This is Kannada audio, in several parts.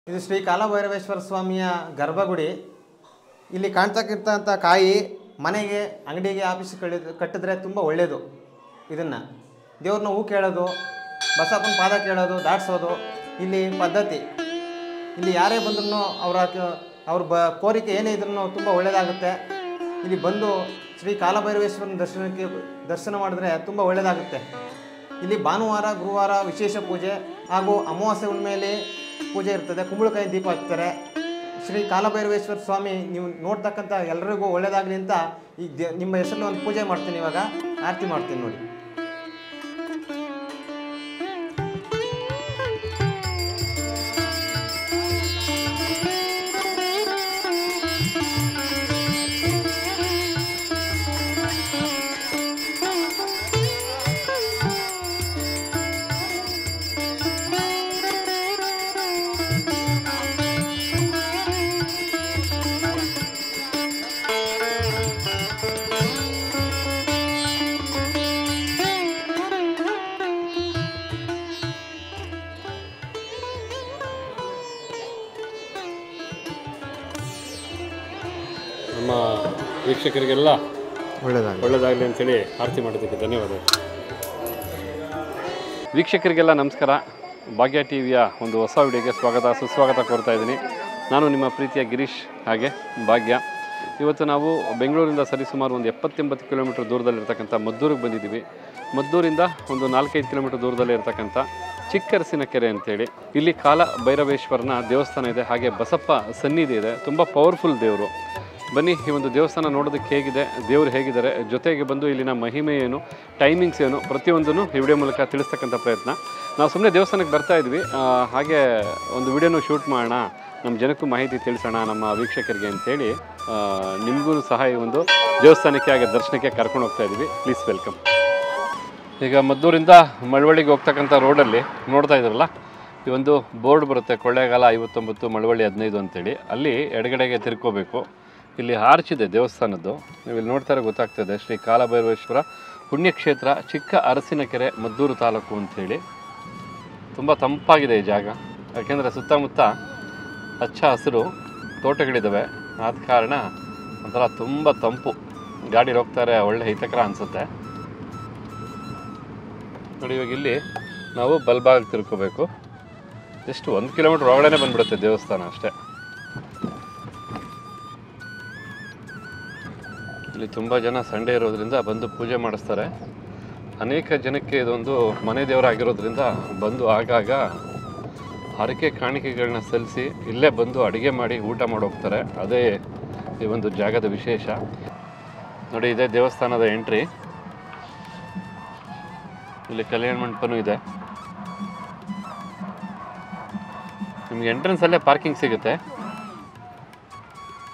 ಇದು ಶ್ರೀ ಕಾಲಭೈರವೇಶ್ವರ ಸ್ವಾಮಿಯ ಗರ್ಭಗುಡಿ. ಇಲ್ಲಿ ಕಾಣ್ತಕ್ಕಿರ್ತಂಥ ಕಾಯಿ ಮನೆಗೆ, ಅಂಗಡಿಗೆ, ಆಫೀಸಿಗೆ ಕಟ್ಟಿದ್ರೆ ತುಂಬ ಒಳ್ಳೆಯದು. ಇದನ್ನು ದೇವ್ರನ್ನ ಹೂ ಕೇಳೋದು, ಬಸಪ್ಪನ ಪಾದ ಕೇಳೋದು, ದಾಟಿಸೋದು ಇಲ್ಲಿ ಪದ್ಧತಿ. ಇಲ್ಲಿ ಯಾರೇ ಬಂದ್ರೂ ಅವ್ರ ಕೋರಿಕೆ ಏನೇ ಇದ್ರೂ ತುಂಬ ಒಳ್ಳೆಯದಾಗುತ್ತೆ. ಇಲ್ಲಿ ಬಂದು ಶ್ರೀ ಕಾಲಭೈರವೇಶ್ವರನ ದರ್ಶನ ಮಾಡಿದ್ರೆ ತುಂಬ ಒಳ್ಳೆಯದಾಗುತ್ತೆ. ಇಲ್ಲಿ ಭಾನುವಾರ, ಗುರುವಾರ ವಿಶೇಷ ಪೂಜೆ ಹಾಗೂ ಅಮಾವಾಸ್ಯೆ ಹುಣ್ಣಿಮೆಯಲ್ಲಿ ಪೂಜೆ ಇರ್ತದೆ. ಕುಂಬಳಕಾಯಿ ದೀಪ ಹಚ್ತಾರೆ. ಶ್ರೀ ಕಾಲಭೈರವೇಶ್ವರ ಸ್ವಾಮಿ ನೀವು ನೋಡ್ತಕ್ಕಂಥ ಎಲ್ಲರಿಗೂ ಒಳ್ಳೆಯದಾಗಲಿ ಅಂತ ಈ ನಿಮ್ಮ ಹೆಸರಲ್ಲಿ ಒಂದು ಪೂಜೆ ಮಾಡ್ತೀನಿ. ಇವಾಗ ಆರತಿ ಮಾಡ್ತೀನಿ ನೋಡಿ. ನಮ್ಮ ವೀಕ್ಷಕರಿಗೆಲ್ಲ ಒಳ್ಳೆಯದಾಗಲಿ ಅಂತೇಳಿ ಆರತಿ ಮಾಡೋದಕ್ಕೆ ಧನ್ಯವಾದ. ವೀಕ್ಷಕರಿಗೆಲ್ಲ ನಮಸ್ಕಾರ. ಭಾಗ್ಯ ಟಿವಿಯ ಒಂದು ಹೊಸ ವಿಡಿಯೋಗೆ ಸುಸ್ವಾಗತ ಕೋರ್ತಾ ಇದ್ದೀನಿ. ನಾನು ನಿಮ್ಮ ಪ್ರೀತಿಯ ಗಿರೀಶ್ ಹಾಗೆ ಭಾಗ್ಯ. ಇವತ್ತು ನಾವು ಬೆಂಗಳೂರಿಂದ ಸರಿಸುಮಾರು ಒಂದು 70-80 ಕಿಲೋಮೀಟರ್ ದೂರದಲ್ಲಿರ್ತಕ್ಕಂಥ ಮದ್ದೂರಿಗೆ ಬಂದಿದ್ದೀವಿ. ಮದ್ದೂರಿಂದ ಒಂದು 4-5 ಕಿಲೋಮೀಟರ್ ದೂರದಲ್ಲಿ ಇರ್ತಕ್ಕಂಥ ಚಿಕ್ಕರಸಿನ ಕೆರೆ ಅಂತೇಳಿ. ಇಲ್ಲಿ ಕಾಲ ಭೈರವೇಶ್ವರನ ದೇವಸ್ಥಾನ ಇದೆ, ಹಾಗೆ ಬಸಪ್ಪ ಸನ್ನಿಧಿ ಇದೆ. ತುಂಬ ಪವರ್ಫುಲ್ ದೇವರು. ಬನ್ನಿ ಈ ಒಂದು ದೇವಸ್ಥಾನ ನೋಡೋದಕ್ಕೆ ಹೇಗಿದೆ, ದೇವರು ಹೇಗಿದ್ದಾರೆ, ಜೊತೆಗೆ ಬಂದು ಇಲ್ಲಿನ ಮಹಿಮೆ ಏನು, ಟೈಮಿಂಗ್ಸ್ ಏನು, ಪ್ರತಿಯೊಂದನ್ನು ಈ ವಿಡಿಯೋ ಮೂಲಕ ತಿಳಿಸ್ತಕ್ಕಂಥ ಪ್ರಯತ್ನ. ನಾವು ಸುಮ್ಮನೆ ದೇವಸ್ಥಾನಕ್ಕೆ ಬರ್ತಾ ಇದ್ವಿ, ಹಾಗೆ ಒಂದು ವಿಡಿಯೋನು ಶೂಟ್ ಮಾಡೋಣ, ನಮ್ಮ ಜನಕ್ಕೂ ಮಾಹಿತಿ ತಿಳಿಸೋಣ ನಮ್ಮ ವೀಕ್ಷಕರಿಗೆ ಅಂತೇಳಿ ನಿಮಗೂ ಸಹ ಈ ಒಂದು ದೇವಸ್ಥಾನಕ್ಕೆ ಹಾಗೆ ದರ್ಶನಕ್ಕೆ ಕರ್ಕೊಂಡು ಹೋಗ್ತಾ ಇದ್ವಿ. Please welcome. ಈಗ ಮದ್ದೂರಿಂದ ಮಳವಳ್ಳಿಗೆ ಹೋಗ್ತಕ್ಕಂಥ ರೋಡಲ್ಲಿ ನೋಡ್ತಾ ಇದ್ರಲ್ಲ, ಈ ಒಂದು ಬೋರ್ಡ್ ಬರುತ್ತೆ, ಕೊಳ್ಳೇಗಾಲ 59, ಮಳವಳ್ಳಿ 15 ಅಂತೇಳಿ. ಅಲ್ಲಿ ಎಡಗಡೆಗೆ ತಿರ್ಕೋಬೇಕು. ಇಲ್ಲಿ ಆರ್ಚ್ ಇದೆ ದೇವಸ್ಥಾನದ್ದು, ನೀವು ಇಲ್ಲಿ ನೋಡ್ತಾರೆ ಗೊತ್ತಾಗ್ತದೆ. ಶ್ರೀ ಕಾಲಭೈರವೇಶ್ವರ ಪುಣ್ಯಕ್ಷೇತ್ರ, ಚಿಕ್ಕ ಅರಸಿನಕೆರೆ, ಮದ್ದೂರು ತಾಲೂಕು ಅಂಥೇಳಿ. ತುಂಬ ತಂಪಾಗಿದೆ ಈ ಜಾಗ, ಯಾಕೆಂದರೆ ಸುತ್ತಮುತ್ತ ಹಚ್ಚ ಹಸಿರು ತೋಟಗಳಿದ್ದಾವೆ. ಆದ ಕಾರಣ ಒಂಥರ ತುಂಬ ತಂಪು, ಗಾಡಿ ಹೋಗ್ತಾರೆ, ಒಳ್ಳೆ ಹಿತಕರ ಅನಿಸುತ್ತೆ ನೋಡಿ. ಇವಾಗ ಇಲ್ಲಿ ನಾವು ಬಲ್ಬಾಗ್ ತಿರ್ಕೋಬೇಕು. ಜಸ್ಟ್ 1 ಕಿಲೋಮೀಟ್ರ್ ಒಳಗಡೆ ಬಂದ್ಬಿಡುತ್ತೆ ದೇವಸ್ಥಾನ ಅಷ್ಟೇ. ಇಲ್ಲಿ ತುಂಬ ಜನ ಸಂಡೇ ಇರೋದ್ರಿಂದ ಬಂದು ಪೂಜೆ ಮಾಡಿಸ್ತಾರೆ. ಅನೇಕ ಜನಕ್ಕೆ ಇದೊಂದು ಮನೆ ದೇವರಾಗಿರೋದ್ರಿಂದ ಬಂದು ಆಗಾಗ ಹರಕೆ ಕಾಣಿಕೆಗಳನ್ನ ಸಲ್ಲಿಸಿ ಇಲ್ಲೇ ಬಂದು ಅಡುಗೆ ಮಾಡಿ ಊಟ ಮಾಡೋಗ್ತಾರೆ. ಅದೇ ಈ ಒಂದು ಜಾಗದ ವಿಶೇಷ ನೋಡಿ. ಇದೇ ದೇವಸ್ಥಾನದ ಎಂಟ್ರಿ. ಇಲ್ಲಿ ಕಲ್ಯಾಣ ಮಂಟಪನೂ ಇದೆ. ನಿಮಗೆ ಎಂಟ್ರೆನ್ಸಲ್ಲೇ ಪಾರ್ಕಿಂಗ್ ಸಿಗುತ್ತೆ.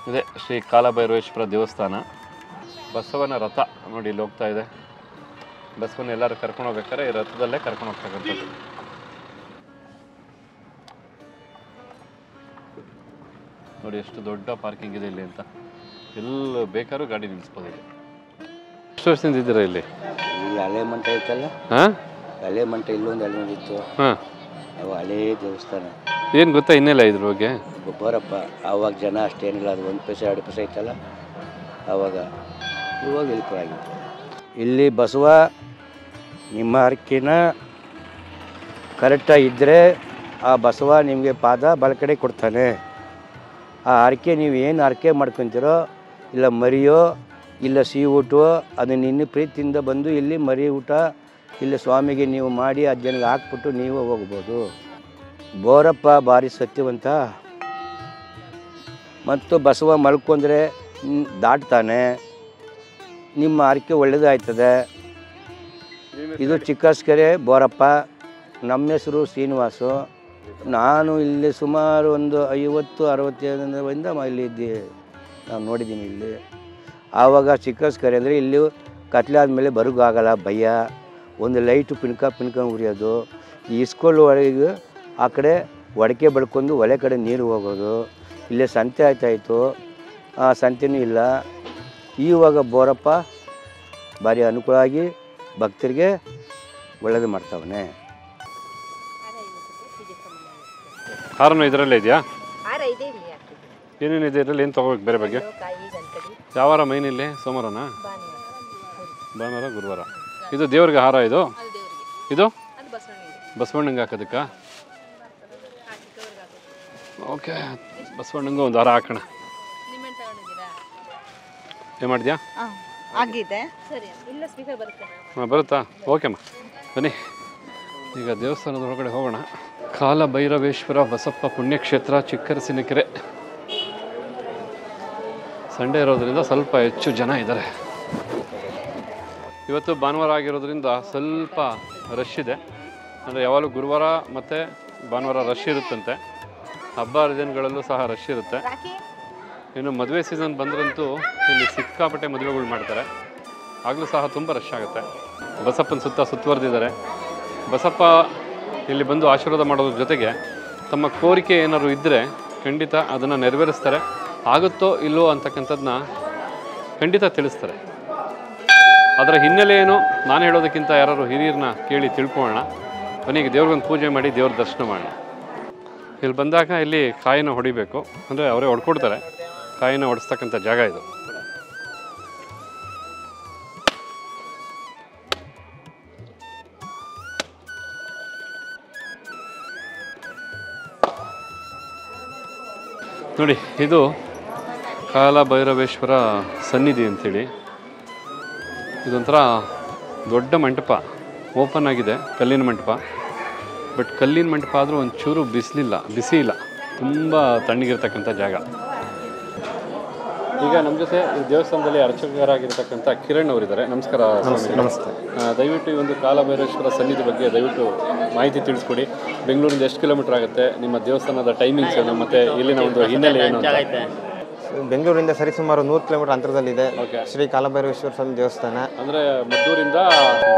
ಇದೆ ಶ್ರೀ ಕಾಲಭೈರವೇಶ್ವರ ದೇವಸ್ಥಾನ. ಬಸವನ ರಥ ನೋಡಿ ಇಲ್ಲಿ ಹೋಗ್ತಾ ಇದೆ. ಬಸವನ ಎಲ್ಲರೂ ಕರ್ಕೊಂಡು ಹೋಗ್ಬೇಕಾದ್ರೆ ಈ ರಥದಲ್ಲೇ ಕರ್ಕೊಂಡು ಹೋಗ್ತಕ್ಕಂಥದ್ದು. ನೋಡಿ ಎಷ್ಟು ದೊಡ್ಡ ಪಾರ್ಕಿಂಗ್ ಇದೆ ಇಲ್ಲಿ ಅಂತ. ಎಲ್ಲ ಬೇಕಾದ್ರೂ ಗಾಡಿ ನಿಲ್ಲಿಸ್ಬೋದು ಇಲ್ಲಿ. ಎಷ್ಟು ವರ್ಷದಿಂದ ಇದ್ದೀರಾ ಇಲ್ಲಿ? ಹಳೆ ಮಂಟ ಐತಲ್ಲ, ಹಳೆ ಮಂಟ ಇಲ್ಲೊಂದು ಹಳೆ ಇತ್ತು. ಅವು ಹಳೇ ದೇವಸ್ಥಾನ. ಏನು ಗೊತ್ತಾ ಇನ್ನೆಲ್ಲ ಇದ್ರ ಬಗ್ಗೆ? ಬರಪ್ಪ, ಆವಾಗ ಜನ ಅಷ್ಟೇನಿಲ್ಲ. ಅದು 1 ಪೈಸೆ 2 ಪೈಸೆ ಐತಲ್ಲ ಆವಾಗ. ಇವಾಗ ಇಲ್ಕೊಳಾಗಿತ್ತು. ಇಲ್ಲಿ ಬಸವ ನಿಮ್ಮ ಹರಕೆನ ಕರೆಕ್ಟಾಗಿ ಇದ್ದರೆ ಆ ಬಸವ ನಿಮಗೆ ಪಾದ ಬಲಕಡೆ ಕೊಡ್ತಾನೆ. ಆ ಹರಕೆ ನೀವು ಏನು ಹರಕೆ ಮಾಡ್ಕೊತೀರೋ, ಇಲ್ಲ ಮರಿಯೋ ಇಲ್ಲ ಸಿಹಿ ಊಟವೋ, ಅದನ್ನು ಇನ್ನು ಪ್ರೀತಿಯಿಂದ ಬಂದು ಇಲ್ಲಿ ಮರಿ ಊಟ ಇಲ್ಲಿ ಸ್ವಾಮಿಗೆ ನೀವು ಮಾಡಿ ಅಜ್ಜನಿಗೆ ಹಾಕ್ಬಿಟ್ಟು ನೀವು ಹೋಗ್ಬೋದು. ಬೋರಪ್ಪ ಭಾರಿ ಸತ್ಯವಂತ. ಮತ್ತು ಬಸವ ಮಲ್ಕೊಂಡ್ರೆ ದಾಟ್ತಾನೆ, ನಿಮ್ಮ ಹರಕೆ ಒಳ್ಳೆಯದಾಯ್ತದೆ. ಇದು ಚಿಕ್ಕಸ್ಕೆರೆ ಬೋರಪ್ಪ. ನಮ್ಮ ಹೆಸರು ಶ್ರೀನಿವಾಸು. ನಾನು ಇಲ್ಲಿ ಸುಮಾರು ಒಂದು 50-60 ಇಲ್ಲಿ ಇದ್ದೆ. ನಾನು ನೋಡಿದ್ದೀನಿ ಇಲ್ಲಿ. ಆವಾಗ ಚಿಕ್ಕಸ್ಕೆರೆ ಅಂದರೆ ಇಲ್ಲಿ ಕತ್ಲಾದ್ಮೇಲೆ ಬರೋಕ್ಕಾಗಲ್ಲ, ಭಯ. ಒಂದು ಲೈಟು ಪಿಣ್ಕ ಉರಿಯೋದು. ಈ ಇಸ್ಕೊಳ್ಳು ಒಳಗೆ ಆ ಕಡೆ ಒಡಕೆ ಬಳ್ಕೊಂಡು ಒಲೆ ಕಡೆ ನೀರು ಹೋಗೋದು. ಇಲ್ಲೇ ಸಂತೆ ಆಯ್ತಾಯಿತು, ಆ ಸಂತೆನೂ ಇಲ್ಲ. ಇವಾಗ ಬೋರಪ್ಪ ಭಾರಿ ಅನುಕೂಲ ಆಗಿ ಭಕ್ತರಿಗೆ ಒಳ್ಳೇದು ಮಾಡ್ತಾವನೆ. ಹಾರನೂ ಇದರಲ್ಲೇ ಇದೆಯಾ? ಹಾರ ಇದೆ ಇಲ್ಲಿ ಹಾಕಿದ್ದು. ಏನೇನಿದೆ ಇದರಲ್ಲಿ? ಏನು ತೊಗೋಬೇಕು ಬೇರೆ ಬಗ್ಗೆ? ಕಾಯಿ ಗಂಟಡಿ ಯಾವ ವಾರ ಮೈನ್ ಇಲ್ಲಿ? ಸೋಮವಾರನಾ? ಭಾನುವಾರ ಭಾನುವಾರ ಗುರುವಾರ. ಇದು ದೇವ್ರಿಗೆ ಹಾರ ಇದು? ಅದು ದೇವರಿಗೆ, ಇದು ಅದು ಬಸವಣ್ಣಿಗೆ ಬಸವಣ್ಣಂಗೆ ಹಾಕೋದಕ್ಕಾ? ಓಕೆ, ಬಸವಣ್ಣಂಗೂ ಒಂದು ಹಾರ ಹಾಕೋಣ. ನಿಮ್ಮೆಣ್ಣೆ ತಗೊಂಡಿದ್ದೀರಾ? ಏನು ಮಾಡಿದ್ಯಾ? ಆಗಿದೆ ಸರಿ. ಇಲ್ಲ ಸ್ಪೀಕರ್ ಬರುತ್ತೆ. ಹಾಂ ಬರುತ್ತಾ? ಓಕೆಮ್ಮ ಬನ್ನಿ. ಈಗ ದೇವಸ್ಥಾನದ ಒಳಗಡೆ ಹೋಗೋಣ. ಕಾಲಭೈರವೇಶ್ವರ ಬಸಪ್ಪ ಪುಣ್ಯಕ್ಷೇತ್ರ, ಚಿಕ್ಕರಸಿನಕೆರೆ. ಸಂಡೇ ಇರೋದ್ರಿಂದ ಸ್ವಲ್ಪ ಹೆಚ್ಚು ಜನ ಇದ್ದಾರೆ. ಇವತ್ತು ಭಾನುವಾರ ಆಗಿರೋದ್ರಿಂದ ಸ್ವಲ್ಪ ರಶ್ ಇದೆ. ಅಂದರೆ ಯಾವಾಗಲೂ ಗುರುವಾರ ಮತ್ತು ಭಾನುವಾರ ರಶ್ ಇರುತ್ತಂತೆ. ಹಬ್ಬ ಹರಿದಿನಗಳಲ್ಲೂ ಸಹ ರಶ್ ಇರುತ್ತೆ. ಇನ್ನು ಮದುವೆ ಸೀಸನ್ ಬಂದ್ರಂತೂ ಇಲ್ಲಿ ಸಿಕ್ಕಾಪಟ್ಟೆ ಮದುವೆಗಳು ಮಾಡ್ತಾರೆ. ಆಗಲೂ ಸಹ ತುಂಬ ರಶ್ ಆಗುತ್ತೆ. ಬಸಪ್ಪನ ಸುತ್ತ ಸುತ್ತುವರೆದಿದ್ದಾರೆ. ಬಸಪ್ಪ ಇಲ್ಲಿ ಬಂದು ಆಶೀರ್ವಾದ ಮಾಡೋದ್ರ ಜೊತೆಗೆ ತಮ್ಮ ಕೋರಿಕೆ ಏನಾದ್ರು ಇದ್ದರೆ ಖಂಡಿತ ಅದನ್ನು ನೆರವೇರಿಸ್ತಾರೆ. ಆಗುತ್ತೋ ಇಲ್ಲೋ ಅಂತಕ್ಕಂಥದ್ದನ್ನ ಖಂಡಿತ ತಿಳಿಸ್ತಾರೆ. ಅದರ ಹಿನ್ನೆಲೆ ಏನು ನಾನು ಹೇಳೋದಕ್ಕಿಂತ ಯಾರು ಹಿರಿಯರನ್ನ ಕೇಳಿ ತಿಳ್ಕೊಳ್ಳೋಣ. ಕೊನೆಗೆ ದೇವ್ರಿಗೊಂದು ಪೂಜೆ ಮಾಡಿ ದೇವ್ರ ದರ್ಶನ ಮಾಡೋಣ. ಇಲ್ಲಿ ಬಂದಾಗ ಇಲ್ಲಿ ಕಾಯಿನ ಹೊಡಿಬೇಕು. ಅಂದರೆ ಅವರೇ ಹೊಡ್ಕೊಡ್ತಾರೆ. ಕಾಯಿನ ಹೊಡಿಸ್ತಕ್ಕಂಥ ಜಾಗ ಇದು. ನೋಡಿ, ಇದು ಕಾಲಭೈರವೇಶ್ವರ ಸನ್ನಿಧಿ ಅಂಥೇಳಿ. ಇದೊಂಥರ ದೊಡ್ಡ ಮಂಟಪ, ಓಪನ್ ಆಗಿದೆ, ಕಲ್ಲಿನ ಮಂಟಪ. ಬಟ್ ಕಲ್ಲಿನ ಮಂಟಪ ಆದರೂ ಒಂಚೂರು ಬಿಸಿ ಇಲ್ಲ, ತುಂಬ ತಣ್ಣಗಿರ್ತಕ್ಕಂಥ ಜಾಗ. ಈಗ ನಮ್ಮ ಜೊತೆ ಈ ದೇವಸ್ಥಾನದಲ್ಲಿ ಅರ್ಚಕರಾಗಿರ್ತಕ್ಕಂಥ ಕಿರಣ್ ಅವರಿದ್ದಾರೆ. ನಮಸ್ಕಾರ. ನಮಸ್ತೆ. ದಯವಿಟ್ಟು ಈ ಒಂದು ಕಾಲಭೈರೇಶ್ವರ ಸನ್ನಿಧಿ ಬಗ್ಗೆ ದಯವಿಟ್ಟು ಮಾಹಿತಿ ತಿಳಿಸ್ಕೊಡಿ. ಬೆಂಗಳೂರಿಂದ ಎಷ್ಟು ಕಿಲೋಮೀಟರ್ ಆಗುತ್ತೆ? ನಿಮ್ಮ ದೇವಸ್ಥಾನದ ಟೈಮಿಂಗ್ಸ್ ಏನು ಮತ್ತು ಇಲ್ಲಿನ ಒಂದು ಹಿನ್ನೆಲೆ ಏನು? ಬೆಂಗಳೂರಿಂದ ಸರಿಸುಮಾರು 100 ಕಿಲೋಮೀಟರ್ ಅಂತರದಲ್ಲಿದೆ ಶ್ರೀ ಕಾಲಭೈರವೇಶ್ವರ ಸ್ವಾಮಿ ದೇವಸ್ಥಾನ. ಅಂದರೆ ಮದ್ದೂರಿಂದ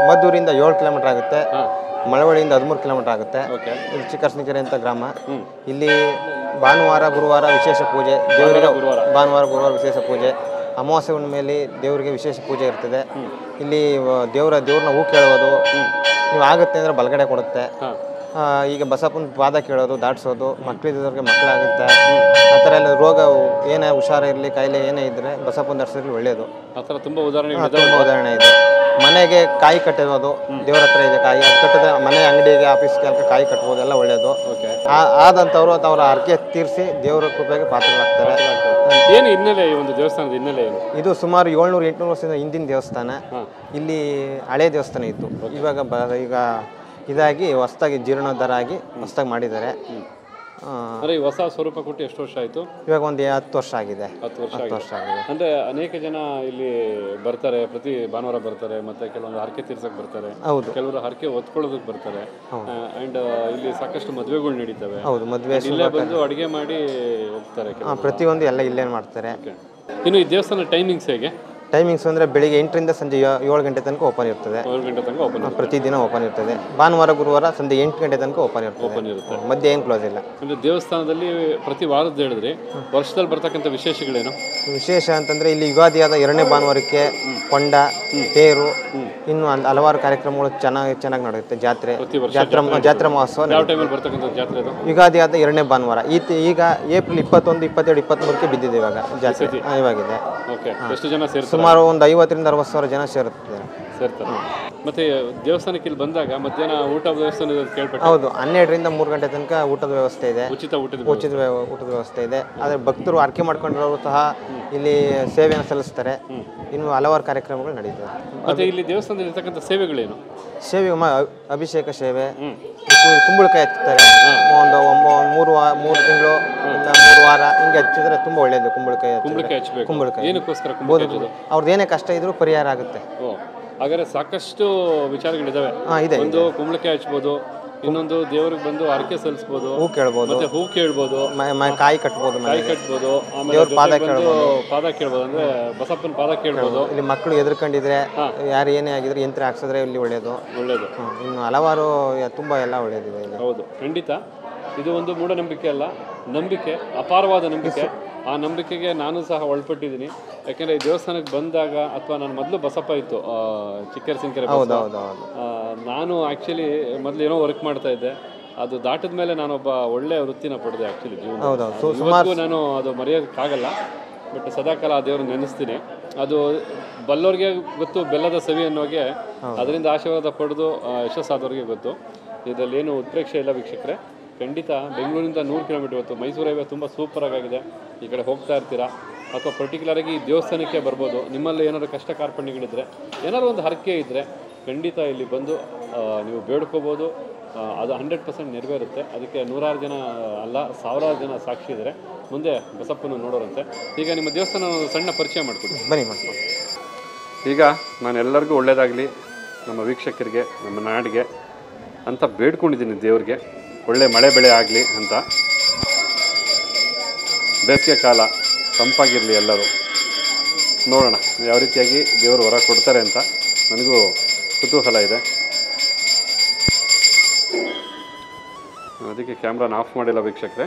7 ಕಿಲೋಮೀಟರ್ ಆಗುತ್ತೆ. ಮಳವಳ್ಳಿಯಿಂದ 13 ಕಿಲೋಮೀಟರ್ ಆಗುತ್ತೆ. ಇಲ್ಲಿ ಚಿಕ್ಕರಸಿನಕೆರೆ ಅಂತ ಗ್ರಾಮ. ಇಲ್ಲಿ ಭಾನುವಾರ ಗುರುವಾರ ವಿಶೇಷ ಪೂಜೆ ದೇವರಿಗೆ. ಭಾನುವಾರ ಗುರುವಾರ ವಿಶೇಷ ಪೂಜೆ. ಅಮಾವಾಸ್ಯೆ ಹುಣ್ಣಿಮೆಯಲ್ಲಿ ದೇವರಿಗೆ ವಿಶೇಷ ಪೂಜೆ ಇರ್ತದೆ. ಇಲ್ಲಿ ದೇವ್ರನ್ನ ಹೂ ಕೇಳೋದು ನೀವು ಆಗುತ್ತೆ ಅಂದರೆ ಬಲಗಡೆ ಕೊಡುತ್ತೆ. ಈಗ ಬಸಪ್ಪನ ಪಾದ ಕೇಳೋದು, ದಾಟಿಸೋದು, ಮಕ್ಕಳಿದ್ದವ್ರಿಗೆ ಮಕ್ಕಳಾಗುತ್ತೆ. ಆ ಥರ ಎಲ್ಲ ರೋಗ ಏನೇ ಹುಷಾರಿರಲಿ, ಕಾಯಿಲೆ ಏನೇ ಇದ್ದರೆ ಬಸಪ್ಪನ ದಾಟಿಸಿದ್ರೆ ಒಳ್ಳೆಯದು. ಆ ಥರ ತುಂಬ ಉದಾಹರಣೆ ಇದೆ. ಮನೆಗೆ ಕಾಯಿ ಕಟ್ಟಿರೋದು ದೇವ್ರ ಹತ್ರ ಇದೆ. ಕಾಯಿ ಕಟ್ಟಿದ್ರೆ ಮನೆ, ಅಂಗಡಿಗೆ, ಆಫೀಸ್ಗೆ ಎಲ್ಲ ಕಾಯಿ ಕಟ್ಬೋದು, ಎಲ್ಲ ಒಳ್ಳೆಯದು. ಆದಂಥವ್ರು ಅವರ ಹರಕೆ ತೀರಿಸಿ ದೇವರ ಕೃಪೆಗೆ ಪಾತ್ರರಾಗ್ತಾರೆ. ಏನು ಹಿನ್ನೆಲೆ ಈ ಒಂದು ದೇವಸ್ಥಾನದ ಹಿನ್ನೆಲೆ ಏನು? ಇದು ಸುಮಾರು 700-800 ವರ್ಷದಿಂದ ಹಿಂದಿನ ದೇವಸ್ಥಾನ. ಇಲ್ಲಿ ಹಳೆ ದೇವಸ್ಥಾನ ಇತ್ತು. ಈಗ ಇದಾಗಿ ಹೊಸದಾಗಿ ಜೀರ್ಣೋದ್ಧಾರ ಆಗಿ ಹೊಸದಾಗಿ ಮಾಡಿದ್ದಾರೆ. ಈ ಹೊಸ ಸ್ವರೂಪ ಕೊಟ್ಟು ಎಷ್ಟು ವರ್ಷ ಆಯಿತು? ಇವಾಗ ಒಂದು 10 ವರ್ಷ ಆಗಿದೆ. 10 ವರ್ಷ ಆಗಿದೆ. ಅಂದರೆ ಅನೇಕ ಜನ ಇಲ್ಲಿ ಬರ್ತಾರೆ, ಪ್ರತಿ ಭಾನುವಾರ ಬರ್ತಾರೆ. ಮತ್ತೆ ಕೆಲವೊಂದು ಹರಕೆ ತೀರ್ಸಕ್ಕೆ ಬರ್ತಾರೆ. ಹೌದು. ಕೆಲವರು ಹರಕೆ ಹೊತ್ಕೊಳ್ಳೋದಕ್ಕೆ ಬರ್ತಾರೆ. ಆ್ಯಂಡ್ ಇಲ್ಲಿ ಸಾಕಷ್ಟು ಮದುವೆಗಳು ನಡೀತವೆ. ಹೌದು, ಮದುವೆ ಇಲ್ಲೇ ಬಂದು ಅಡುಗೆ ಮಾಡಿ ಹೋಗ್ತಾರೆ. ಪ್ರತಿಯೊಂದು ಎಲ್ಲ ಇಲ್ಲೇ ಮಾಡ್ತಾರೆ. ಇನ್ನು ಈ ದೇವಸ್ಥಾನ ಟೈಮಿಂಗ್ಸ್ ಹೇಗೆ? ಟೈಮಿಂಗ್ಸ್ ಅಂದರೆ ಬೆಳಿಗ್ಗೆ 8ರಿಂದ ಸಂಜೆ 7 ಗಂಟೆ ತನಕ ಓಪನ್ ಇರ್ತದೆ. 7 ಗಂಟೆ ತನಕ ಓಪನ್, ಪ್ರತಿದಿನ ಓಪನ್ ಇರ್ತದೆ. ಭಾನುವಾರ ಗುರುವಾರ ಸಂಜೆ 8 ಗಂಟೆ ತನಕ ಓಪನ್ ಇರುತ್ತೆ. ಮಧ್ಯೆ ಏನು ಕ್ಲೋಸ್ ಇಲ್ಲ. ಅಂದರೆ ದೇವಸ್ಥಾನದಲ್ಲಿ ಪ್ರತಿ ವಾರದ ಹೇಳಿದ್ರಿ, ವರ್ಷದಲ್ಲಿ ಬರ್ತಕ್ಕಂಥ ವಿಶೇಷಗಳೇನು? ವಿಶೇಷ ಅಂತಂದರೆ ಇಲ್ಲಿ ಯುಗಾದಿಯಾದ 2ನೇ ಭಾನುವಾರಕ್ಕೆ ಕೊಂಡ, ತೇರು, ಇನ್ನು ಹಲವಾರು ಕಾರ್ಯಕ್ರಮಗಳು ಚೆನ್ನಾಗಿ ನಡೆಯುತ್ತೆ. ಜಾತ್ರಾ ಮಹೋತ್ಸವ. ಯಾವ ಟೈಮಲ್ಲಿ ಬರ್ತಕ್ಕಂಥ ಜಾತ್ರೆ ಅದು? ಯುಗಾದಿಯಾದ 2ನೇ ಭಾನುವಾರ. ಈಗ ಏಪ್ರಿಲ್ 21, 27, 23ಕ್ಕೆ ಬಿದ್ದಿದೆ ಇವಾಗ ಜಾತ್ರೆ. ಇವಾಗಿದೆ. ಎಷ್ಟು ಜನ ಸೇರ್ತಾರೆ? ಸುಮಾರು ಒಂದು 50ರಿಂದ 60 ಸಾವಿರ ಜನ ಸೇರ್ತಾರೆ. ಮತ್ತೆ ದೇವಸ್ಥಾನಕ್ಕೆ ಇಲ್ಲಿ ಬಂದಾಗ ಮಧ್ಯಾಹ್ನ ಊಟ ವ್ಯವಸ್ಥೆ ಕೇಳ್ಬೇಕು. ಹೌದು, 12ರಿಂದ 3 ಗಂಟೆ ತನಕ ಊಟದ ವ್ಯವಸ್ಥೆ ಇದೆ. ಉಚಿತ ಊಟದ ವ್ಯವಸ್ಥೆ ಇದೆ. ಆದರೆ ಭಕ್ತರು ಆರ್ಕೆ ಮಾಡ್ಕೊಂಡಿರೋರು ಸಹ ಇಲ್ಲಿ ಸೇವೆಯನ್ನು ಸಲ್ಲಿಸ್ತಾರೆ. ಇನ್ನು ಹಲವಾರು ಕಾರ್ಯಕ್ರಮಗಳು ನಡೀತವೆ. ಮತ್ತೆ ಇಲ್ಲಿ ದೇವಸ್ಥಾನದಲ್ಲಿ ಇರ್ತಕ್ಕಂಥ ಸೇವೆಗಳೇನು? ಸೇವೆ ಅಭಿಷೇಕ ಸೇವೆ, ಕುಂಬಳಕಾಯಿ ಹಚ್ತಾರೆ. ಒಂದು 3 ತಿಂಗಳು ಇಲ್ಲ 3 ವಾರ ಹಿಂಗೆ ಹಚ್ಚಿದ್ರೆ ತುಂಬ ಒಳ್ಳೆಯದು. ಕುಂಬಳಕಾಯಿ ಏನಕ್ಕೋಸ್ಕರ? ಅವ್ರದ್ದು ಏನೇ ಕಷ್ಟ ಇದ್ರೂ ಪರಿಹಾರ ಆಗುತ್ತೆ. ಹಾಗಾದ್ರೆ ಸಾಕಷ್ಟು ವಿಚಾರಗಳಿದಾವೆ. ಒಂದು ಕುಂಬಳಕಾಯಿ ಹಚ್ಬೋದು, ಇನ್ನೊಂದು ದೇವ್ರಿಗೆ ಬಂದು ಹರಕೆ ಸಲ್ಲಿಸಬಹುದು, ಹೂ ಕೇಳ್ಬೋದು, ಮತ್ತೆ ಹೂ ಕೇಳ್ಬೋದು, ಕಾಯಿ ಕಟ್ಬೋದು, ಆಮೇಲೆ ಪಾದ ಕೇಳ್ಬೋದು, ಅಂದ್ರೆ ಬಸಪ್ಪನ ಪಾದ ಕೇಳ್ಬೋದು. ಇಲ್ಲಿ ಮಕ್ಕಳು ಎದುರ್ಕೊಂಡಿದ್ರೆ ಯಾರು ಏನೇ ಆಗಿದ್ರೆ ಯಂತ್ರ ಹಾಕ್ಸಿದ್ರೆ ಇಲ್ಲಿ ಒಳ್ಳೇದು. ಇನ್ನು ಹಲವಾರು ತುಂಬಾ ಎಲ್ಲ ಒಳ್ಳೇದಿದೆ ಇಲ್ಲಿ. ಹೌದು, ಖಂಡಿತ. ಇದು ಒಂದು ಮೂಢನಂಬಿಕೆ ಅಲ್ಲ, ನಂಬಿಕೆ, ಅಪಾರವಾದ ನಂಬಿಕೆ. ಆ ನಂಬಿಕೆಗೆ ನಾನು ಸಹ ಒಳಪಟ್ಟಿದ್ದೀನಿ. ಯಾಕೆಂದರೆ ಈ ದೇವಸ್ಥಾನಕ್ಕೆ ಬಂದಾಗ, ಅಥವಾ ನಾನು ಮೊದಲು ಬಸಪ್ಪ ಇತ್ತು ಚಿಕ್ಕರಸಿನಕೆರೆ, ನಾನು ಆ್ಯಕ್ಚುಲಿ ಮೊದಲು ಏನೋ ವರ್ಕ್ ಮಾಡ್ತಾ ಇದ್ದೆ. ಅದು ದಾಟಿದ ಮೇಲೆ ನಾನೊಬ್ಬ ಒಳ್ಳೆಯ ವೃತ್ತಿನ ಪಡೆದೆ ಆ್ಯಕ್ಚುಲಿ ಹೌದೌದು. ಇವತ್ತಿಗೂ ನಾನು ಅದು ಮರೆಯೋಕ್ಕಾಗಲ್ಲ. ಬಟ್ ಸದಾಕಾಲ ಆ ದೇವ್ರನ್ನ ನೆನೆಸ್ತೀನಿ. ಅದು ಬಲ್ಲೋರಿಗೆ ಗೊತ್ತು, ಬೆಲ್ಲದ ಸವಿ ಅನ್ನೋಗೆ ಅದರಿಂದ ಆಶೀರ್ವಾದ ಪಡೆದು ಯಶಸ್ಸಾದವ್ರಿಗೆ ಗೊತ್ತು. ಇದರಲ್ಲಿ ಏನು ಉತ್ಪ್ರೇಕ್ಷೆ ಇಲ್ಲ ವೀಕ್ಷಕರೇ. ಖಂಡಿತ ಬೆಂಗಳೂರಿಂದ 100 ಕಿಲೋಮೀಟರ್ ಇವತ್ತು ಮೈಸೂರು ಹೈವೇ ತುಂಬ ಸೂಪರಾಗಿದೆ. ಈ ಕಡೆ ಹೋಗ್ತಾ ಇರ್ತೀರಾ ಅಥವಾ ಪರ್ಟಿಕ್ಯುಲರಾಗಿ ಈ ದೇವಸ್ಥಾನಕ್ಕೆ ಬರ್ಬೋದು. ನಿಮ್ಮಲ್ಲಿ ಏನಾದರೂ ಕಷ್ಟ ಕಾರ್ಪಣ್ಯಗಳಿದ್ದರೆ, ಏನಾದರೂ ಒಂದು ಹರಕೆ ಇದ್ದರೆ ಖಂಡಿತ ಇಲ್ಲಿ ಬಂದು ನೀವು ಬೇಡ್ಕೋಬೋದು. ಅದು 100% ನೆರವೇರುತ್ತೆ. ಅದಕ್ಕೆ 100 ಜನ ಅಲ್ಲ, 1000 ಜನ ಸಾಕ್ಷಿ ಇದ್ದಾರೆ. ಮುಂದೆ ಬಸಪ್ಪನ ನೋಡೋರಂತೆ. ಈಗ ನಿಮ್ಮ ದೇವಸ್ಥಾನ ಸಣ್ಣ ಪರಿಚಯ ಮಾಡಿಕೊಡಿ. ಬನ್ನಿ ಮಾಡ್ಕೊಂಡು. ಈಗ ನಾನು ಎಲ್ಲರಿಗೂ ಒಳ್ಳೆಯದಾಗಲಿ, ನಮ್ಮ ವೀಕ್ಷಕರಿಗೆ, ನಮ್ಮ ನಾಡಿಗೆ ಅಂತ ಬೇಡ್ಕೊಂಡಿದ್ದೀನಿ ದೇವ್ರಿಗೆ. ಒಳ್ಳೆ ಮಳೆ ಬೆಳೆ ಆಗಲಿ ಅಂತ. ಬೇಸಿಗೆ ಕಾಲ ತಂಪಾಗಿರಲಿ, ಎಲ್ಲರೂ ನೋಡೋಣ ಯಾವ ರೀತಿಯಾಗಿ ದೇವರು ಹೊರ ಕೊಡ್ತಾರೆ ಅಂತ ನನಗೂ ಕುತೂಹಲ ಇದೆ. ಅದಕ್ಕೆ ಕ್ಯಾಮ್ರಾನ ಆಫ್ ಮಾಡಿಲ್ಲ ವೀಕ್ಷಕರೇ.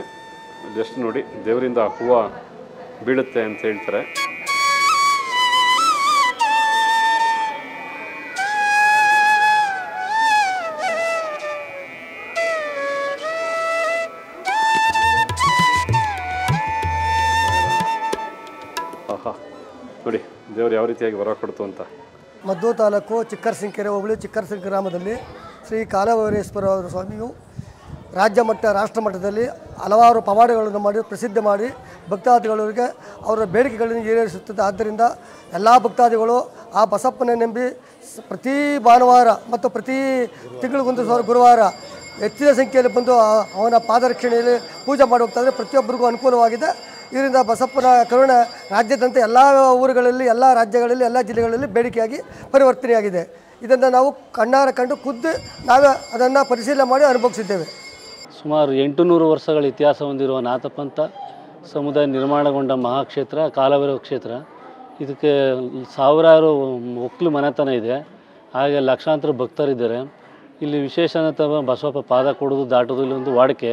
ಜಸ್ಟ್ ನೋಡಿ, ದೇವರಿಂದ ಹೂವು ಬೀಳುತ್ತೆ ಅಂತ ಹೇಳ್ತಾರೆ. ಆಹಾ, ನೋಡಿ ದೇವರು ಯಾವ ರೀತಿಯಾಗಿ ಹೊರ ಕೊಡ್ತು ಅಂತ. ಮದ್ದೂರು ತಾಲೂಕು ಚಿಕ್ಕರಸಿಂಕೆರೆ ಹೋಬಳಿ ಚಿಕ್ಕರಸಿಂಕೆರೆ ಗ್ರಾಮದಲ್ಲಿ ಶ್ರೀ ಕಾಲಭೈರೇಶ್ವರ ಸ್ವಾಮಿಯು ರಾಜ್ಯ ಮಟ್ಟ ರಾಷ್ಟ್ರ ಮಟ್ಟದಲ್ಲಿ ಹಲವಾರು ಪವಾಡಗಳನ್ನು ಮಾಡಿ ಪ್ರಸಿದ್ಧ ಮಾಡಿ ಭಕ್ತಾದಿಗಳಿಗೆ ಅವರ ಬೇಡಿಕೆಗಳನ್ನು ಈಡೇರಿಸುತ್ತದೆ. ಆದ್ದರಿಂದ ಎಲ್ಲ ಭಕ್ತಾದಿಗಳು ಆ ಬಸಪ್ಪನ ನಂಬಿ ಪ್ರತಿ ಭಾನುವಾರ ಮತ್ತು ಪ್ರತಿ ತಿಂಗಳಿಗೊಂದು ಗುರುವಾರ ಹೆಚ್ಚಿನ ಸಂಖ್ಯೆಯಲ್ಲಿ ಬಂದು ಅವನ ಪಾದರಕ್ಷಣೆಯಲ್ಲಿ ಪೂಜೆ ಮಾಡಿ ಹೋಗ್ತಾಯಿದ್ರೆ ಪ್ರತಿಯೊಬ್ಬರಿಗೂ ಅನುಕೂಲವಾಗಿದೆ. ಇದರಿಂದ ಬಸಪ್ಪನ ಕರುಣೆ ರಾಜ್ಯದಂತೆ ಎಲ್ಲ ಊರುಗಳಲ್ಲಿ, ಎಲ್ಲ ರಾಜ್ಯಗಳಲ್ಲಿ, ಎಲ್ಲ ಜಿಲ್ಲೆಗಳಲ್ಲಿ ಬೇಡಿಕೆಯಾಗಿ ಪರಿವರ್ತನೆಯಾಗಿದೆ. ಇದನ್ನು ನಾವು ಕಣ್ಣಾರ ಕಂಡು ಖುದ್ದು ನಾವೇ ಅದನ್ನು ಪರಿಶೀಲನೆ ಮಾಡಿ ಅನುಭವಿಸಿದ್ದೇವೆ. ಸುಮಾರು 800 ವರ್ಷಗಳ ಇತಿಹಾಸ ಹೊಂದಿರುವ ನಾಥಪಂಥ ಸಮುದಾಯ ನಿರ್ಮಾಣಗೊಂಡ ಮಹಾಕ್ಷೇತ್ರ ಕಾಲಭೈರವ ಕ್ಷೇತ್ರ. ಇದಕ್ಕೆ ಸಾವಿರಾರು ಒಕ್ಕಲು ಮನೆತನ ಇದೆ. ಹಾಗೆ ಲಕ್ಷಾಂತರ ಭಕ್ತರಿದ್ದಾರೆ. ಇಲ್ಲಿ ವಿಶೇಷತೆ ಬಸವಪ್ಪ ಪಾದ ಕೊಡೋದು ದಾಟೋದು ಇಲ್ಲೊಂದು ವಾಡಿಕೆ.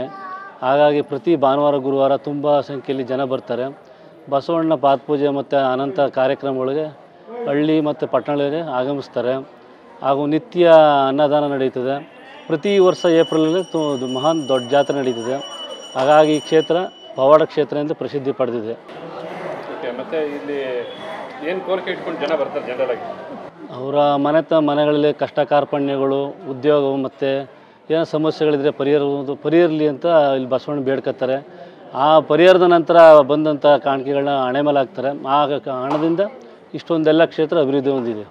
ಹಾಗಾಗಿ ಪ್ರತಿ ಭಾನುವಾರ ಗುರುವಾರ ತುಂಬ ಸಂಖ್ಯೆಯಲ್ಲಿ ಜನ ಬರ್ತಾರೆ. ಬಸವಣ್ಣ ಪಾದಪೂಜೆ ಮತ್ತು ಅನಂತ ಕಾರ್ಯಕ್ರಮಗಳಿಗೆ ಹಳ್ಳಿ ಮತ್ತು ಪಟ್ಟಣಗಳಿಗೆ ಆಗಮಿಸ್ತಾರೆ. ಹಾಗೂ ನಿತ್ಯ ಅನ್ನದಾನ ನಡೀತದೆ. ಪ್ರತಿ ವರ್ಷ ಏಪ್ರಿಲಲ್ಲಿ ಮಹಾನ್ ದೊಡ್ಡ ಜಾತ್ರೆ ನಡೀತಿದೆ. ಹಾಗಾಗಿ ಈ ಕ್ಷೇತ್ರ ಪವಾಡ ಕ್ಷೇತ್ರ ಎಂದು ಪ್ರಸಿದ್ಧಿ ಪಡೆದಿದೆ. ಓಕೆ, ಮತ್ತು ಇಲ್ಲಿ ಏನು ಕೋರಿಕೆ ಇಟ್ಕೊಂಡು ಜನ ಬರ್ತಾರೆ ಜನರಲಾಗಿ? ಅವರ ಮನೆಗಳಲ್ಲಿ ಕಷ್ಟ ಕಾರ್ಪಣ್ಯಗಳು, ಉದ್ಯೋಗ ಮತ್ತು ಏನೋ ಸಮಸ್ಯೆಗಳಿದ್ರೆ ಪರಿಹರಿರಲಿ ಅಂತ ಇಲ್ಲಿ ಬಸವಣ್ಣ ಬೇಡ್ಕೊತಾರೆ. ಆ ಪರಿಹಾರದ ನಂತರ ಬಂದಂಥ ಕಾಣಿಕೆಗಳನ್ನ ಹಣೆ ಮೇಲೆ ಹಾಕ್ತಾರೆ. ಆ ಹಣದಿಂದ ಇಷ್ಟೊಂದೆಲ್ಲ ಕ್ಷೇತ್ರ ಅಭಿವೃದ್ಧಿ ಹೊಂದಿದೆ.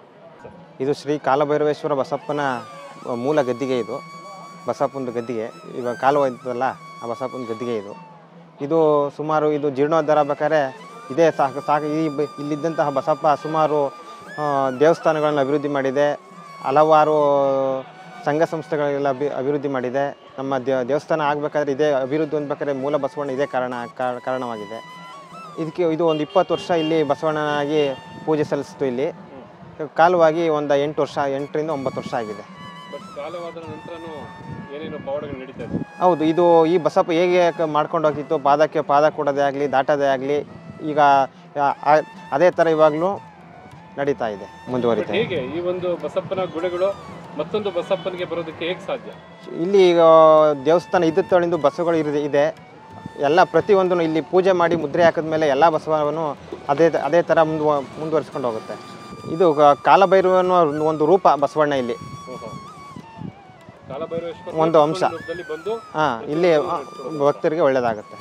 ಇದು ಶ್ರೀ ಕಾಲಭೈರವೇಶ್ವರ ಬಸಪ್ಪನ ಮೂಲ ಗದ್ದಿಗೆ. ಇದು ಬಸಪ್ಪನ ಗದ್ದಿಗೆ. ಇವಾಗ ಕಾಲುವೆ ಇದ್ದಲ್ಲ, ಆ ಬಸಪ್ಪನ ಗದ್ದಿಗೆ ಇದು. ಇದು ಸುಮಾರು ಇದು ಜೀರ್ಣೋದ್ಧಾರ ಬೇಕಾದ್ರೆ ಇದೇ ಸಾಕು ಇಲ್ಲಿದ್ದಂತಹ ಬಸಪ್ಪ ಸುಮಾರು ದೇವಸ್ಥಾನಗಳನ್ನು ಅಭಿವೃದ್ಧಿ ಮಾಡಿದೆ. ಹಲವಾರು ಸಂಘ ಸಂಸ್ಥೆಗಳೆಲ್ಲ ಅಭಿವೃದ್ಧಿ ಮಾಡಿದೆ. ನಮ್ಮ ದೇವಸ್ಥಾನ ಆಗಬೇಕಾದ್ರೆ ಇದೇ ಅಭಿವೃದ್ಧಿ ಹೊಂದಬೇಕಾದ್ರೆ ಮೂಲ ಬಸವಣ್ಣ ಇದೇ ಕಾರಣವಾಗಿದೆ. ಇದು ಒಂದು 20 ವರ್ಷ ಇಲ್ಲಿ ಬಸವಣ್ಣನಾಗಿ ಪೂಜೆ ಸಲ್ಲಿಸ್ತು. ಇಲ್ಲಿ ಕಾಲವಾಗಿ ಒಂದು 8ರಿಂದ 9 ವರ್ಷ ಆಗಿದೆ. ಹೌದು, ಇದು ಈ ಬಸಪ್ಪ ಹೇಗೆ ಮಾಡ್ಕೊಂಡು ಹೋಗ್ತಿತ್ತು, ಪಾದಕ್ಕೆ ಪಾದ ಕೊಡೋದೇ ಆಗಲಿ, ದಾಟೋದೇ ಆಗಲಿ, ಈಗ ಅದೇ ಥರ ಇವಾಗಲೂ ನಡೀತಾ ಇದೆ, ಮುಂದುವರಿತಾ ಇದೆ. ಹೇಗೆ ಈ ಒಂದು ಬಸಪ್ಪನ ಗುಣಗಳು ಮತ್ತೊಂದು ಬಸಪ್ಪನಿಗೆ ಬರೋದಕ್ಕೆ ಹೇಗೆ ಸಾಧ್ಯ? ಇಲ್ಲಿ ಈಗ ದೇವಸ್ಥಾನ ಇದ್ದ ಬಸವಗಳು ಇದೆ. ಎಲ್ಲ ಪ್ರತಿಯೊಂದೂ ಇಲ್ಲಿ ಪೂಜೆ ಮಾಡಿ ಮುದ್ರೆ ಹಾಕಿದ್ಮೇಲೆ ಎಲ್ಲ ಬಸವವನ್ನು ಅದೇ ಥರ ಮುಂದುವರಿಸ್ಕೊಂಡು ಹೋಗುತ್ತೆ. ಇದು ಕಾಲಭೈರವನ ಒಂದು ರೂಪ ಬಸವಣ್ಣ ಇಲ್ಲಿ ಒಂದು ಅಂಶ. ಇಲ್ಲಿ ಭಕ್ತರಿಗೆ ಒಳ್ಳೆಯದಾಗುತ್ತೆ.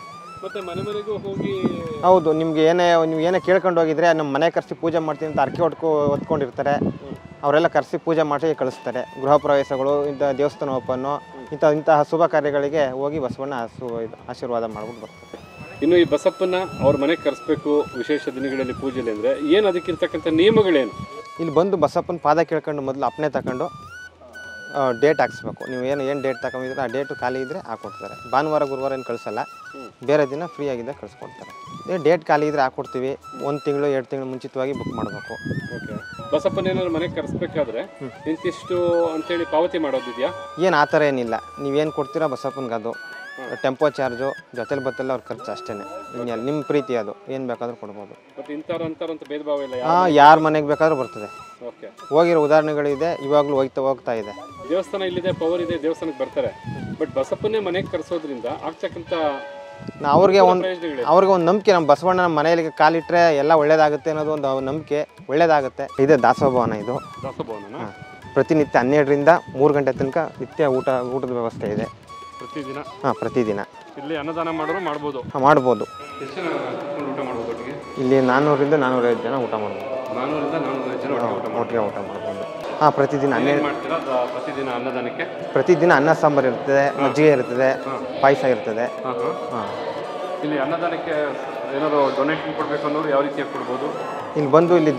ಹೌದು, ನೀವು ಏನೇ ಕೇಳ್ಕೊಂಡು ಹೋಗಿದ್ರೆ ನಮ್ಮ ಮನೆ ಕರೆಸಿ ಪೂಜೆ ಮಾಡ್ತೀನಿ ಅಂತ ಅರ್ಕೆ ಹೊತ್ಕೊಂಡಿರ್ತಾರೆ. ಅವರೆಲ್ಲ ಕರೆಸಿ ಪೂಜೆ ಮಾಡಿ ಕಳಿಸ್ತಾರೆ. ಗೃಹ ಪ್ರವೇಶಗಳು, ಇಂಥ ದೇವಸ್ಥಾನ ಓಪನ್ನು, ಇಂತಹ ಶುಭ ಕಾರ್ಯಗಳಿಗೆ ಹೋಗಿ ಬಸವಣ್ಣ ಆಶೀರ್ವಾದ ಮಾಡ್ಬಿಟ್ಟು ಬರ್ತಾರೆ. ಇನ್ನು ಈ ಬಸಪ್ಪನ ಅವ್ರ ಮನೆಗೆ ಕರೆಸ್ಬೇಕು ವಿಶೇಷ ದಿನಗಳಲ್ಲಿ ಪೂಜೆಲಿ ಅಂದರೆ ಏನು ಅದಕ್ಕಿರ್ತಕ್ಕಂಥ ನಿಯಮಗಳೇನು? ಇಲ್ಲಿ ಬಂದು ಬಸಪ್ಪನ ಪಾದ ಕೇಳ್ಕೊಂಡು ಮೊದಲು ಅಪ್ಪಣೆ ತಗೊಂಡು ಡೇಟ್ ಹಾಕ್ಸ್ಬೇಕು. ನೀವು ಏನು ಡೇಟ್ ತಗೊಂಡಿದ್ರೆ ಆ ಡೇಟು ಖಾಲಿ ಇದ್ದರೆ ಹಾಕ್ಕೊಡ್ತಾರೆ. ಭಾನುವಾರ ಗುರುವಾರ ಏನು ಕಳಿಸಲ್ಲ, ಬೇರೆ ದಿನ ಫ್ರೀ ಆಗಿದೆ ಕಳಿಸ್ಕೊಡ್ತಾರೆ. ಡೇಟ್ ಖಾಲಿ ಇದ್ದರೆ ಹಾಕ್ಕೊಡ್ತೀವಿ. 1 ತಿಂಗಳು 2 ತಿಂಗಳು ಮುಂಚಿತವಾಗಿ ಬುಕ್ ಮಾಡಬೇಕು. ಓಕೆ, ಬಸಪ್ಪನ ಏನಾದ್ರು ಮನೆಗೆ ಕರೆಸ್ಬೇಕಾದ್ರೆ ಇಂತಿಷ್ಟು ಅಂತೇಳಿ ಪಾವತಿ ಮಾಡೋದಿದೆಯಾ? ಏನು ಆ ಥರ ಏನಿಲ್ಲ. ನೀವೇನು ಕೊಡ್ತೀರಾ ಬಸಪ್ಪನಿಗೆ ಅದು ಟೆಂಪೋ ಚಾರ್ಜು ಜೊತೆಲಿ ಬತ್ತಲ್ಲ ಅವ್ರ ಖರ್ಚು ಅಷ್ಟೇ. ನಿಮ್ಮ ಪ್ರೀತಿ, ಅದು ಏನು ಬೇಕಾದರೂ ಕೊಡ್ಬೋದು. ಯಾರ ಮನೆಗೆ ಬೇಕಾದ್ರೂ ಬರ್ತದೆ. ಹೋಗಿರೋ ಉದಾಹರಣೆಗಳಿದೆ, ಇವಾಗಲೂ ಹೋಗ್ತಾ ಇದೆ. ದೇವಸ್ಥಾನ ಇಲ್ಲಿದೆ, ಪವರ್ ಇದೆ, ದೇವಸ್ಥಾನಕ್ಕೆ ಬರ್ತಾರೆ. ಬಟ್ ಬಸಪ್ಪನ್ನೇ ಮನೆಗೆ ಕರೆಸೋದ್ರಿಂದ ಆಗ್ತಕ್ಕಂಥ ಅವ್ರಿಗೆ ಒಂದು ಪ್ರಯೋಜನಗಳಿದೆ. ಅವ್ರಿಗೆ ಒಂದು ನಂಬಿಕೆ, ನಮ್ಮ ಬಸವಣ್ಣ ನಮ್ಮ ಮನೆಯಲ್ಲಿ ಕಾಲಿಟ್ಟರೆ ಎಲ್ಲ ಒಳ್ಳೇದಾಗುತ್ತೆ ಅನ್ನೋದು ಒಂದು ನಂಬಿಕೆ, ಒಳ್ಳೇದಾಗುತ್ತೆ. ಇದೆ ದಾಸೋಹ ಭವನ. ಇದು ದಾಸಭವನ ಪ್ರತಿನಿತ್ಯ 12ರಿಂದ 3 ಗಂಟೆ ತನಕ ನಿತ್ಯ ಊಟದ ವ್ಯವಸ್ಥೆ ಇದೆ ಪ್ರತಿದಿನ. ಪ್ರತಿದಿನ ಇಲ್ಲಿ ಅನ್ನದಾನ ಮಾಡೋರು ಮಾಡ್ಬೋದು. ಮಾಡ್ಬೋದು. ಎಷ್ಟು ಜನ ಕೂತ್ಕೊಂಡು ಊಟ ಮಾಡ್ಬೋದು ಒಟ್ಟಿಗೆ? ಇಲ್ಲಿ 400ರಿಂದ 450 ಜನ ಊಟ ಮಾಡ್ಬೋದು. 400ರಿಂದ 450 ಜನ ಒಟ್ಟಿಗೆ ಊಟ ಮಾಡ್ಬೋದು. ಪ್ರತಿದಿನ ಮಾಡ್ತೀರಾ ಪ್ರತಿದಿನ ಅನ್ನದಾನಕ್ಕೆ? ಪ್ರತಿದಿನ ಅನ್ನ ಸಾಂಬಾರು ಇರ್ತದೆ, ಮಜ್ಜಿಗೆ ಇರ್ತದೆ, ಪಾಯಸ ಇರ್ತದೆ. ಇಲ್ಲಿ ಅನ್ನದಾನಕ್ಕೆ ಏನಾದ್ರು ಡೊನೇಷನ್ ಕೊಡಬೇಕು ಅನ್ನೋರು ಯಾವ ರೀತಿಯಾಗಿ ಕೊಡ್ಬೋದು? ಇಲ್ಲಿ ಬಂದು ಇಲ್ಲಿ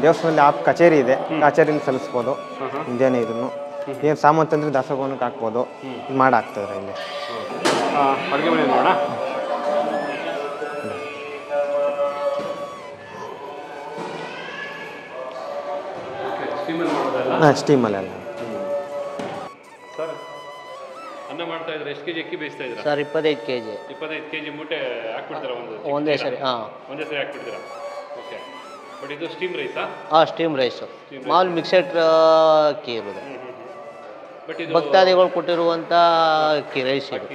ದೇವಸ್ಥಾನದಲ್ಲಿ ಕಚೇರಿ ಇದೆ, ಕಚೇರಿಯಲ್ಲಿ ಸಲ್ಲಿಸ್ಬೋದು. ಮುಂಜಾನೆ ಇದನ್ನು ಏನು ಸಾಮಾನು ತಂದರೆ ದಾಸೋಹಕ್ಕೆ ಹಾಕ್ಬೋದು. ಇದು ಮಾಡಾಕ್ತದ್ರೆ ಇಲ್ಲಿ ಅಡುಗೆ ಮನೆ ನೋಡೋಣ. ಸ್ಟೀಮಲ್ಲೆಲ್ಲ. ಸರ್ ಅನ್ನ ಮಾಡ್ತಾ ಇದ್ರೆ ಎಷ್ಟು ಕೆಜಿ ಅಕ್ಕಿ ಬೇಯಿಸ್ತಾ ಇದ್ದೀರಾ? Sir 25 kg. 25 kg ಮೂಟೆ ಹಾಕ್ಬಿಡ್ತೀರಾ? ಒಂದೇ ಸರಿ. ಒಂದೇ ಸರಿ ಹಾಕ್ಬಿಡ್ತೀರಾ? ಓಕೆ. ಬಟ್ ಇದು ಸ್ಟೀಮ್ ರೈಸಾ? Steam rice. ಮಾಮೂಲು ಮಿಕ್ಸೆಡ್ ಅಕ್ಕಿ ಇರೋದು. ಬಟ್ ಇದು ಭಕ್ತಾದಿಗಳು ಕೊಟ್ಟಿರುವಂಥ ಅಕ್ಕಿ ರೈಸ್ ಇದು.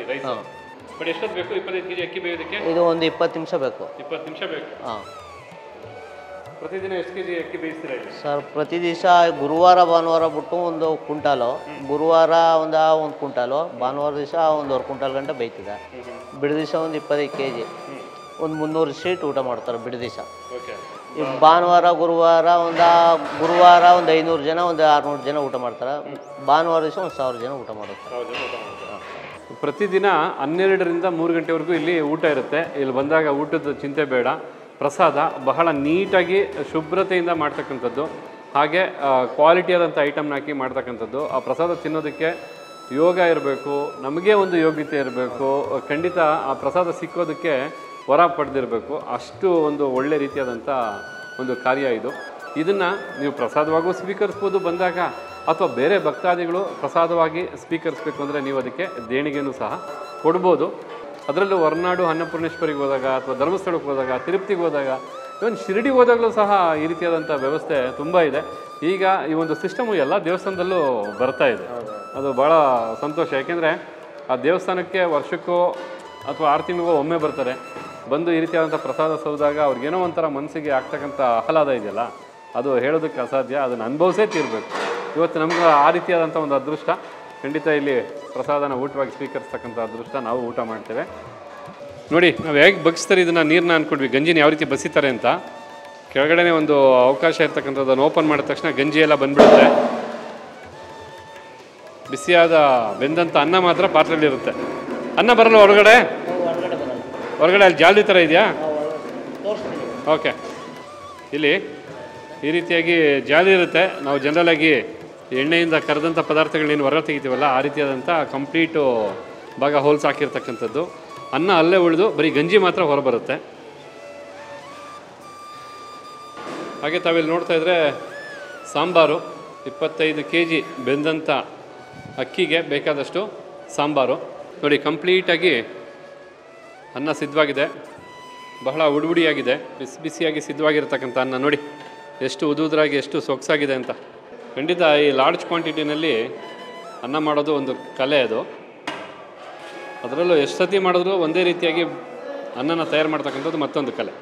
ಬಟ್ ಎಷ್ಟೊತ್ತು ಬೇಕು 25 kg ಅಕ್ಕಿ ಬೇಯೋದಕ್ಕೆ? ಇದು ಒಂದು 20 ನಿಮಿಷ ಬೇಕು. 20 ನಿಮಿಷ ಬೇಕು. ಪ್ರತಿದಿನ ಎಷ್ಟು ಕೆಜಿ ಅಕ್ಕಿ ಬೇಯಿಸ್ತೀರಾ ಇಲ್ಲಿ? ಸರ್ ಪ್ರತಿ ದಿವಸ ಗುರುವಾರ ಭಾನುವಾರ ಬಿಟ್ಟು ಒಂದು ಕ್ವಿಂಟಾಲು, ಗುರುವಾರ ಒಂದು ಕ್ವಿಂಟಾಲು, ಭಾನುವಾರ ದಿವಸ 1.5 ಕ್ವಿಂಟಾಲ್ ಗಂಟೆ ಬೇಯ್ತದೆ. ಬಿಡು ದಿವಸ ಒಂದು 25 kg, ಒಂದು 300 ಸೀಟ್ ಊಟ ಮಾಡ್ತಾರೆ ಬಿಡು ದಿವಸ. ಈ ಭಾನುವಾರ ಗುರುವಾರ ಒಂದು 500 ಜನ, ಒಂದು 600 ಜನ ಊಟ ಮಾಡ್ತಾರೆ. ಭಾನುವಾರ ದಿವಸ 1000 ಜನ ಊಟ ಮಾಡುತ್ತಾರೆ. ಪ್ರತಿದಿನ 12ರಿಂದ 3 ಗಂಟೆವರೆಗೂ ಇಲ್ಲಿ ಊಟ ಇರುತ್ತೆ. ಇಲ್ಲಿ ಬಂದಾಗ ಊಟದ ಚಿಂತೆ ಬೇಡ. ಪ್ರಸಾದ ಬಹಳ ನೀಟಾಗಿ ಶುಭ್ರತೆಯಿಂದ ಮಾಡ್ತಕ್ಕಂಥದ್ದು, ಹಾಗೆ ಕ್ವಾಲಿಟಿಯಾದಂಥ ಐಟಮ್ನ ಹಾಕಿ ಮಾಡ್ತಕ್ಕಂಥದ್ದು. ಆ ಪ್ರಸಾದ ತಿನ್ನೋದಕ್ಕೆ ಯೋಗ ಇರಬೇಕು, ನಮಗೆ ಒಂದು ಯೋಗ್ಯತೆ ಇರಬೇಕು. ಖಂಡಿತ ಆ ಪ್ರಸಾದ ಸಿಕ್ಕೋದಕ್ಕೆ ವರ ಪಡೆದಿರಬೇಕು. ಅಷ್ಟು ಒಂದು ಒಳ್ಳೆ ರೀತಿಯಾದಂಥ ಒಂದು ಕಾರ್ಯ ಇದು. ಇದನ್ನು ನೀವು ಪ್ರಸಾದವಾಗೂ ಸ್ವೀಕರಿಸ್ಬೋದು ಬಂದಾಗ, ಅಥವಾ ಬೇರೆ ಭಕ್ತಾದಿಗಳು ಪ್ರಸಾದವಾಗಿ ಸ್ವೀಕರಿಸಬೇಕು ಅಂದರೆ ನೀವು ಅದಕ್ಕೆ ದೇಣಿಗೆನೂ ಸಹ ಕೊಡ್ಬೋದು. ಅದರಲ್ಲೂ ಹೊರನಾಡು ಅನ್ನಪೂರ್ಣೇಶ್ವರಿಗೆ ಹೋದಾಗ, ಅಥವಾ ಧರ್ಮಸ್ಥಳಕ್ಕೆ ಹೋದಾಗ, ತಿರುಪತಿಗೆ ಹೋದಾಗ, ಇವನ್ ಶಿರಡಿಗೆ ಹೋದಾಗಲೂ ಸಹ ಈ ರೀತಿಯಾದಂಥ ವ್ಯವಸ್ಥೆ ತುಂಬ ಇದೆ. ಈಗ ಈ ಒಂದು ಸಿಸ್ಟಮು ಎಲ್ಲ ದೇವಸ್ಥಾನದಲ್ಲೂ ಬರ್ತಾ ಇದೆ. ಅದು ಭಾಳ ಸಂತೋಷ. ಯಾಕೆಂದರೆ ಆ ದೇವಸ್ಥಾನಕ್ಕೆ ವರ್ಷಕ್ಕೋ ಅಥವಾ 6 ತಿಂಗಳಿಗೋ ಒಮ್ಮೆ ಬರ್ತಾರೆ. ಬಂದು ಈ ರೀತಿಯಾದಂಥ ಪ್ರಸಾದ ಸೌದಾಗ ಅವ್ರಿಗೇನೋ ಒಂಥರ ಮನಸ್ಸಿಗೆ ಆಗ್ತಕ್ಕಂಥ ಆಹ್ಲಾದ ಇದೆಯಲ್ಲ, ಅದು ಹೇಳೋದಕ್ಕೆ ಅಸಾಧ್ಯ. ಅದನ್ನು ಅನುಭವಿಸೇ ತೀರಬೇಕು. ಇವತ್ತು ನಮ್ಗೆ ಆ ರೀತಿಯಾದಂಥ ಒಂದು ಅದೃಷ್ಟ. ಖಂಡಿತ ಇಲ್ಲಿ ಪ್ರಸಾದನ ಊಟವಾಗಿ ಸ್ವೀಕರಿಸ್ತಕ್ಕಂಥ ಅದೃಷ್ಟ ನಾವು ಊಟ ಮಾಡ್ತೇವೆ. ನೋಡಿ ನಾವು ಹೇಗೆ ಬಗ್ಸ್ತಾರೆ ಇದನ್ನು, ನೀರನ್ನ ಅಂದ್ಕೊಂಡ್ವಿ ಗಂಜಿನ ಯಾವ ರೀತಿ ಬಸಿತಾರೆ ಅಂತ. ಕೆಳಗಡೆ ಒಂದು ಅವಕಾಶ ಇರ್ತಕ್ಕಂಥದ್ದನ್ನು ಓಪನ್ ಮಾಡಿದ ತಕ್ಷಣ ಗಂಜಿ ಎಲ್ಲ ಬಂದ್ಬಿಡುತ್ತೆ. ಬಿಸಿಯಾದ ಬೆಂದಂಥ ಅನ್ನ ಮಾತ್ರ ಪಾತ್ರೆಯಲ್ಲಿರುತ್ತೆ. ಅನ್ನ ಬರಲ್ಲ ಹೊರಗಡೆ? ಹೊರಗಡೆ ಅಲ್ಲಿ ಜಾಲಿ ಥರ ಇದೆಯಾ? ಓಕೆ. ಇಲ್ಲಿ ಈ ರೀತಿಯಾಗಿ ಜಾಲಿ ಇರುತ್ತೆ. ನಾವು ಜನರಲಾಗಿ ಎಣ್ಣೆಯಿಂದ ಕರೆದಂಥ ಪದಾರ್ಥಗಳೇನು ಹೊರ ತೆಗಿತೀವಲ್ಲ, ಆ ರೀತಿಯಾದಂಥ ಕಂಪ್ಲೀಟು ಭಾಗ ಹೋಲ್ಸ್ ಹಾಕಿರ್ತಕ್ಕಂಥದ್ದು. ಅನ್ನ ಅಲ್ಲೇ ಉಳಿದು ಬರೀ ಗಂಜಿ ಮಾತ್ರ ಹೊರಬರುತ್ತೆ. ಹಾಗೆ ತಾವಿಲ್ಲಿ ನೋಡ್ತಾ ಇದ್ದರೆ ಸಾಂಬಾರು 25 kg ಬೆಂದಂಥ ಅಕ್ಕಿಗೆ ಬೇಕಾದಷ್ಟು ಸಾಂಬಾರು. ನೋಡಿ ಕಂಪ್ಲೀಟಾಗಿ ಅನ್ನ ಸಿದ್ಧವಾಗಿದೆ. ಬಹಳ ಉಡುಬುಡಿಯಾಗಿದೆ, ಬಿಸಿ ಬಿಸಿಯಾಗಿ ಸಿದ್ಧವಾಗಿರ್ತಕ್ಕಂಥ ಅನ್ನ. ನೋಡಿ ಎಷ್ಟು ಉದುರಾಗಿ ಎಷ್ಟು ಸೊಗಸಾಗಿದೆ ಅಂತ. ಖಂಡಿತ ಈ ಲಾರ್ಜ್ ಕ್ವಾಂಟಿಟಿನಲ್ಲಿ ಅನ್ನ ಮಾಡೋದು ಒಂದು ಕಲೆ. ಅದು ಅದರಲ್ಲೂ ಎಷ್ಟು ಸತಿ ಮಾಡಿದ್ರು ಒಂದೇ ರೀತಿಯಾಗಿ ಅನ್ನನ ತಯಾರು ಮಾಡ್ತಕ್ಕಂಥದ್ದು ಮತ್ತೊಂದು ಕಲೆ.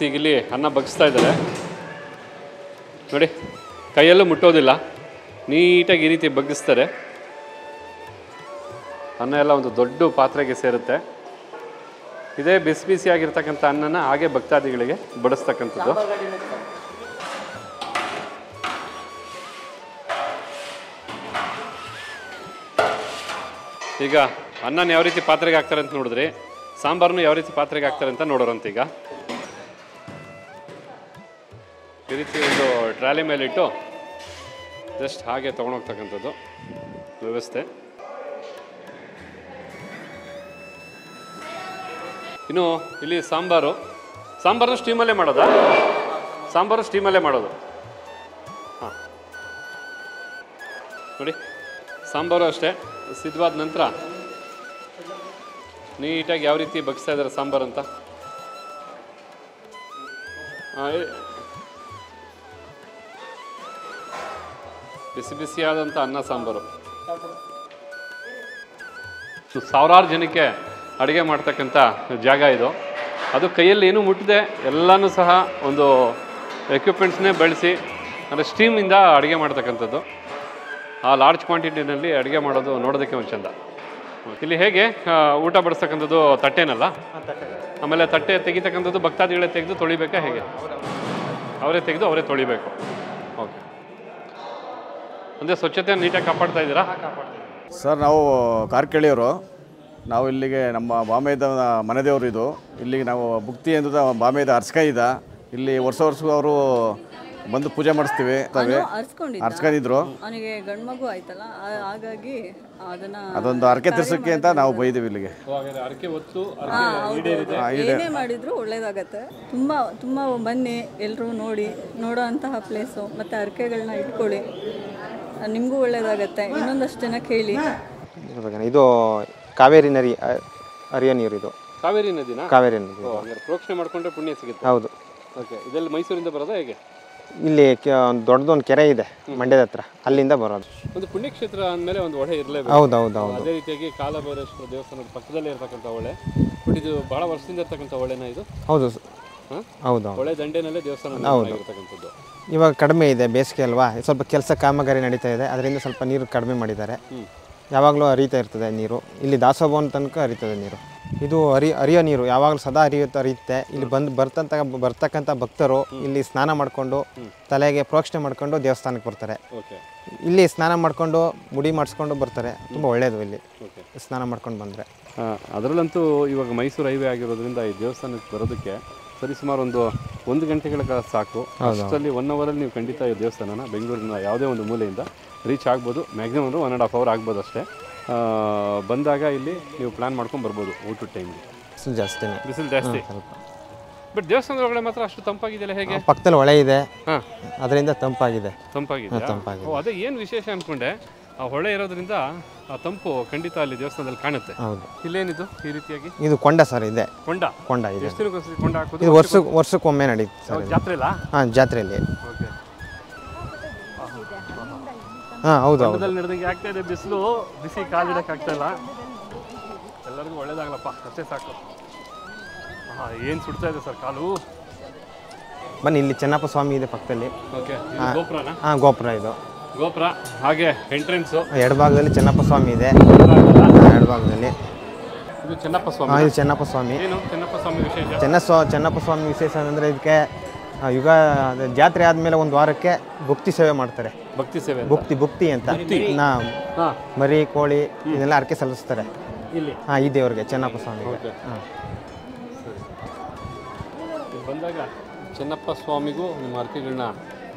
ಈಗಿಲ್ಲಿ ಅನ್ನ ಬಗ್ಸ್ತಾ ಇದ್ದಾರೆ ನೋಡಿ, ಕೈಯಲ್ಲೂ ಮುಟ್ಟೋದಿಲ್ಲ, ನೀಟಾಗಿ ಈ ರೀತಿ ಬಗ್ಗಿಸ್ತಾರೆ. ಅನ್ನ ಎಲ್ಲ ಒಂದು ದೊಡ್ಡ ಪಾತ್ರೆಗೆ ಸೇರುತ್ತೆ. ಇದೇ ಬಿಸಿ ಬಿಸಿಯಾಗಿರ್ತಕ್ಕಂಥ ಅನ್ನನ ಹಾಗೆ ಭಕ್ತಾದಿಗಳಿಗೆ ಬಡಿಸ್ತಕ್ಕಂಥದ್ದು. ಈಗ ಅನ್ನನ ಯಾವ ರೀತಿ ಪಾತ್ರೆಗೆ ಹಾಕ್ತಾರೆ ಅಂತ ನೋಡಿದ್ರಿ, ಸಾಂಬಾರನ್ನು ಯಾವ ರೀತಿ ಪಾತ್ರೆಗೆ ಹಾಕ್ತಾರೆ ಅಂತ ನೋಡೋರಂತ. ಈಗ ಈ ರೀತಿ ಒಂದು ಟ್ರಾಲಿ ಮೇಲಿಟ್ಟು ಜಸ್ಟ್ ಹಾಗೆ ತೊಗೊಂಡೋಗ್ತಕ್ಕಂಥದ್ದು ವ್ಯವಸ್ಥೆ. ಇನ್ನು ಇಲ್ಲಿ ಸಾಂಬಾರನ್ನ ಸ್ಟೀಮಲ್ಲೇ ಮಾಡೋದಾ? ಸಾಂಬಾರು ಸ್ಟೀಮಲ್ಲೇ ಮಾಡೋದು. ಹಾಂ ನೋಡಿ, ಸಾಂಬಾರು ಅಷ್ಟೇ ಸಿದ್ಧವಾದ ನಂತರ ನೀಟಾಗಿ ಯಾವ ರೀತಿ ಬಗ್ಸ್ತಾ ಇದ್ದಾರೆ ಸಾಂಬಾರು ಅಂತ. ಬಿಸಿ ಬಿಸಿಯಾದಂಥ ಅನ್ನ ಸಾಂಬಾರು ಸಾವಿರಾರು ಜನಕ್ಕೆ ಅಡುಗೆ ಮಾಡ್ತಕ್ಕಂಥ ಜಾಗ ಇದು. ಅದು ಕೈಯಲ್ಲಿ ಏನೂ ಮುಟ್ಟದೆ ಎಲ್ಲನೂ ಸಹ ಒಂದು ಎಕ್ವಿಪ್ಮೆಂಟ್ಸ್ನೇ ಬಳಸಿ ಅಂದರೆ ಸ್ಟೀಮಿಂದ ಅಡುಗೆ ಮಾಡ್ತಕ್ಕಂಥದ್ದು. ಆ ಲಾರ್ಜ್ ಕ್ವಾಂಟಿಟಿನಲ್ಲಿ ಅಡುಗೆ ಮಾಡೋದು ನೋಡೋದಕ್ಕೆ ಒಂದು ಚೆಂದ. ಇಲ್ಲಿ ಹೇಗೆ ಊಟ ಬಡಿಸ್ತಕ್ಕಂಥದ್ದು ತಟ್ಟೆನಲ್ಲ, ಆಮೇಲೆ ತಟ್ಟೆ ತೆಗಿತಕ್ಕಂಥದ್ದು ಭಕ್ತಾದಿಗಳೇ ತೆಗೆದು ತೊಳಿಬೇಕಾ ಹೇಗೆ? ಅವರೇ ತೆಗೆದು ಅವರೇ ತೊಳಿಬೇಕು. ಓಕೆ, ಅಂದರೆ ಸ್ವಚ್ಛತೆ ನೀಟಾಗಿ ಕಾಪಾಡ್ತಾ ಇದ್ದೀರಾ? ಸರ್, ನಾವು ಕಾರ್ಕಳಿಯವರು. ನಾವು ಇಲ್ಲಿಗೆ ನಮ್ಮ ಬಾಂಬೆದ ಮನೆದೇವರು ಇದು. ಇಲ್ಲಿಗೆ ನಾವು ಭುಕ್ತಿ ಎಂದು ಬಾಂಬೆದ ಅರ್ಸ್ಕಾಯಿದ ಇಲ್ಲಿ ವರ್ಷ ಅವರು ಬಂದು ಪೂಜೆ ಮಾಡಿಸ್ತೀವಿ. ಅರ್ಸ್ಕೊಂಡಿದ್ರು, ಅವನಿಗೆ ಗಂಡು ಮಗು ಆಯ್ತಲ್ಲ, ಹಾಗಾಗಿ ಅದೊಂದು ಅರಕೆ ತಿರ್ಸಕ್ಕೆ ಅಂತ ನಾವು ಬೈದೀವಿ ಇಲ್ಲಿಗೆ. ಏನೇ ಮಾಡಿದ್ರು ಒಳ್ಳೇದಾಗತ್ತೆ. ತುಂಬ ಬನ್ನಿ ಎಲ್ಲರೂ ನೋಡೋ ಅಂತಹ ಪ್ಲೇಸು, ಮತ್ತು ಅರಕೆಗಳನ್ನ ಇಟ್ಕೊಳ್ಳಿ, ನಿಮಗೂ ಒಳ್ಳೇದಾಗತ್ತೆ. ಇನ್ನೊಂದಷ್ಟು ಜನ ಕೇಳಿ. ಇದು ಕಾವೇರಿ ನದಿ ಹರಿಯೋ ನೀರು. ಇದು ಕಾವೇರಿ ನದಿನಾ? ಕಾವೇರಿ ನದಿ. ಪ್ರೋಕ್ಷಣೆ ಮಾಡ್ಕೊಂಡ್ರೆ ಪುಣ್ಯ ಸಿಗುತ್ತೆ. ಹೌದು. ಓಕೆ, ಇದೆಲ್ಲ ಮೈಸೂರಿಂದ ಬರೋದಾ ಹೇಗೆ? ಇಲ್ಲಿ ದೊಡ್ಡದೊಂದು ಕೆರೆ ಇದೆ ಮಂಡ್ಯದ ಹತ್ರ, ಅಲ್ಲಿಂದ ಬರೋದು. ಒಂದು ಪುಣ್ಯಕ್ಷೇತ್ರ ಅಂದಮೇಲೆ ಒಂದು ಹೊಳೆ ಇರಲೇಬೇಕು. ಹೌದೌದು. ಅದೇ ರೀತಿಯಾಗಿ ಕಾಲಭೈರೇಶ್ವರ ದೇವಸ್ಥಾನದ ಪಕ್ಕದಲ್ಲೇ ಇರತಕ್ಕಂಥ ಹೊಳೆ. ಬಟ್ ಇದು ಭಾಳ ವರ್ಷದಿಂದ ಇರ್ತಕ್ಕಂಥ ಹೊಳೆನಾ ಇದು? ಹೌದು ಹೌದು. ಹೊಳೆ ದಂಡೆನಲ್ಲೇ ದೇವಸ್ಥಾನ ಇರತಕ್ಕಂಥದ್ದು. ಇವಾಗ ಕಡಿಮೆ ಇದೆ, ಬೇಸಿಗೆ ಅಲ್ವಾ, ಸ್ವಲ್ಪ ಕೆಲಸ ಕಾಮಗಾರಿ ನಡೀತಾ ಇದೆ, ಅದರಿಂದ ಸ್ವಲ್ಪ ನೀರು ಕಡಿಮೆ ಮಾಡಿದ್ದಾರೆ. ಯಾವಾಗಲೂ ಹರಿತಾ ಇರ್ತದೆ ನೀರು. ಇಲ್ಲಿ ದಾಸೋಭವನ ತನಕ ಹರಿತದೆ ನೀರು. ಇದು ಹರಿಯೋ ನೀರು ಯಾವಾಗಲೂ ಸದಾ ಹರಿಯುತ್ತೆ. ಇಲ್ಲಿ ಬರ್ತಕ್ಕಂಥ ಭಕ್ತರು ಇಲ್ಲಿ ಸ್ನಾನ ಮಾಡಿಕೊಂಡು ತಲೆಗೆ ಪ್ರೋಕ್ಷಣೆ ಮಾಡಿಕೊಂಡು ದೇವಸ್ಥಾನಕ್ಕೆ ಬರ್ತಾರೆ. ಇಲ್ಲಿ ಸ್ನಾನ ಮಾಡಿಕೊಂಡು ಮುಡಿ ಮಾಡಿಸ್ಕೊಂಡು ಬರ್ತಾರೆ. ತುಂಬ ಒಳ್ಳೆಯದು ಇಲ್ಲಿ ಸ್ನಾನ ಮಾಡ್ಕೊಂಡು ಬಂದರೆ. ಅದರಲ್ಲಂತೂ ಇವಾಗ ಮೈಸೂರು ಹೈವೇ ಆಗಿರೋದ್ರಿಂದ ಈ ದೇವಸ್ಥಾನಕ್ಕೆ ಬರೋದಕ್ಕೆ ಸರಿಸುಮಾರು ಒಂದು ಗಂಟೆಗಳ ಕಾಲ ಸಾಕು. ಅಷ್ಟರಲ್ಲಿ 1 ಅವರಲ್ಲಿ ನೀವು ಖಂಡಿತ ಈ ದೇವಸ್ಥಾನನ ಬೆಂಗಳೂರಿನ ಯಾವುದೇ ಒಂದು ಮೂಲೆಯಿಂದ ರೀಚ್ ಆಗ್ಬೋದು. ಮ್ಯಾಕ್ಸಿಮಮ್ 1.5 ಅವರ್ ಆಗ್ಬೋದು ಅಷ್ಟೇ. ಬಂದಾಗ ಇಲ್ಲಿ ನೀವು ಪ್ಲ್ಯಾನ್ ಮಾಡ್ಕೊಂಡು ಬರ್ಬೋದು. ಊಟದ ಟೈಮ್ಗೆ ಬಿಸಿಲು ಜಾಸ್ತಿ. ಬಟ್ ದೇವಸ್ಥಾನದ ಒಳಗಡೆ ಮಾತ್ರ ಅಷ್ಟು ತಂಪಾಗಿದೆಯಲ್ಲ ಹೇಗೆ? ಪಕ್ಕದಲ್ಲಿ ಹೊಳೆ ಇದೆ, ಅದರಿಂದ ತಂಪಾಗಿದೆ. ಅದೇ ಏನು ವಿಶೇಷ ಅಂದ್ಕೊಂಡೆ, ಆ ಹೊಳೆ ಇರೋದ್ರಿಂದ ಆ ತಂಪು ಖಂಡಿತ ಅಲ್ಲಿ ದೇವಸ್ಥಾನದಲ್ಲಿ ಕಾಣುತ್ತೆ. ಹೌದು. ಇಲ್ಲೇನಿದು ಈ ರೀತಿಯಾಗಿ? ಇದು ಕೊಂಡ ಸರ್ ಇದೆ. ಕೊಂಡ ಇದೆ. ಎಷ್ಟು ದಿನಕ್ಕೋಸ್ಕರ ಕೊಂಡ ಹಾಕೋದು? ಇದು ವರ್ಷಕ್ಕೊಮ್ಮೆ ನಡೀತು ಸರ್. ಜಾತ್ರೆ ಇಲ್ಲ? ಜಾತ್ರೆಯಲ್ಲಿ. ಓಕೆ. ಹೌದು. ನಡೆದಂಗೆ ಆಗ್ತಾ ಇದೆ. ಬಿಸಿ ಕಾಲಿಡಕ್ಕಾಗ್ತಾ ಇಲ್ಲ. ಎಲ್ಲರಿಗೂ ಒಳ್ಳೇದಾಗಲಪ್ಪ, ಅಷ್ಟೇ ಸಾಕು. ಏನು ಸುಡ್ತಾ ಇದೆ ಸರ್ ಕಾಲು. ಬನ್ನಿ, ಇಲ್ಲಿ ಚೆನ್ನಪ್ಪ ಸ್ವಾಮಿ ಇದೆ ಪಕ್ಕದಲ್ಲಿ. ಓಕೆ, ಗೋಪುರನಾ? ಗೋಪುರ ಇದು. ಗೋಪುರ ಹಾಗೆ ಎಂಟ್ರೆನ್ಸು. ಎಡಭಾಗದಲ್ಲಿ ಚೆನ್ನಪ್ಪ ಸ್ವಾಮಿ ಇದೆ. ಎಡಭಾಗದಲ್ಲಿ ಇದು ಚೆನ್ನಪ್ಪ ಸ್ವಾಮಿ. ಇದು ಚೆನ್ನಪ್ಪ ಸ್ವಾಮಿ. ಏನು ಚೆನ್ನಪ್ಪ ಸ್ವಾಮಿ ವಿಶೇಷ? ಚೆನ್ನಪ್ಪ ಸ್ವಾಮಿ ವಿಶೇಷ ಅಂದರೆ ಇದಕ್ಕೆ ಜಾತ್ರೆ ಆದಮೇಲೆ 1 ವಾರಕ್ಕೆ ಭಕ್ತಿ ಸೇವೆ ಮಾಡ್ತಾರೆ. ಭಕ್ತಿ ಸೇವೆ, ಭಕ್ತಿ ಅಂತ ಮರಿ ಕೋಳಿ ಇದನ್ನೆಲ್ಲ ಅರ್ಕೆ ಸಲ್ಲಿಸ್ತಾರೆ ಇಲ್ಲಿ. ಈ ದೇವ್ರಿಗೆ, ಚೆನ್ನಪ್ಪ ಸ್ವಾಮಿಗೆ. ಬಂದಾಗ ಚೆನ್ನಪ್ಪ ಸ್ವಾಮಿಗೂ ನಿಮ್ಮ ಅರ್ಕೆಗಳನ್ನ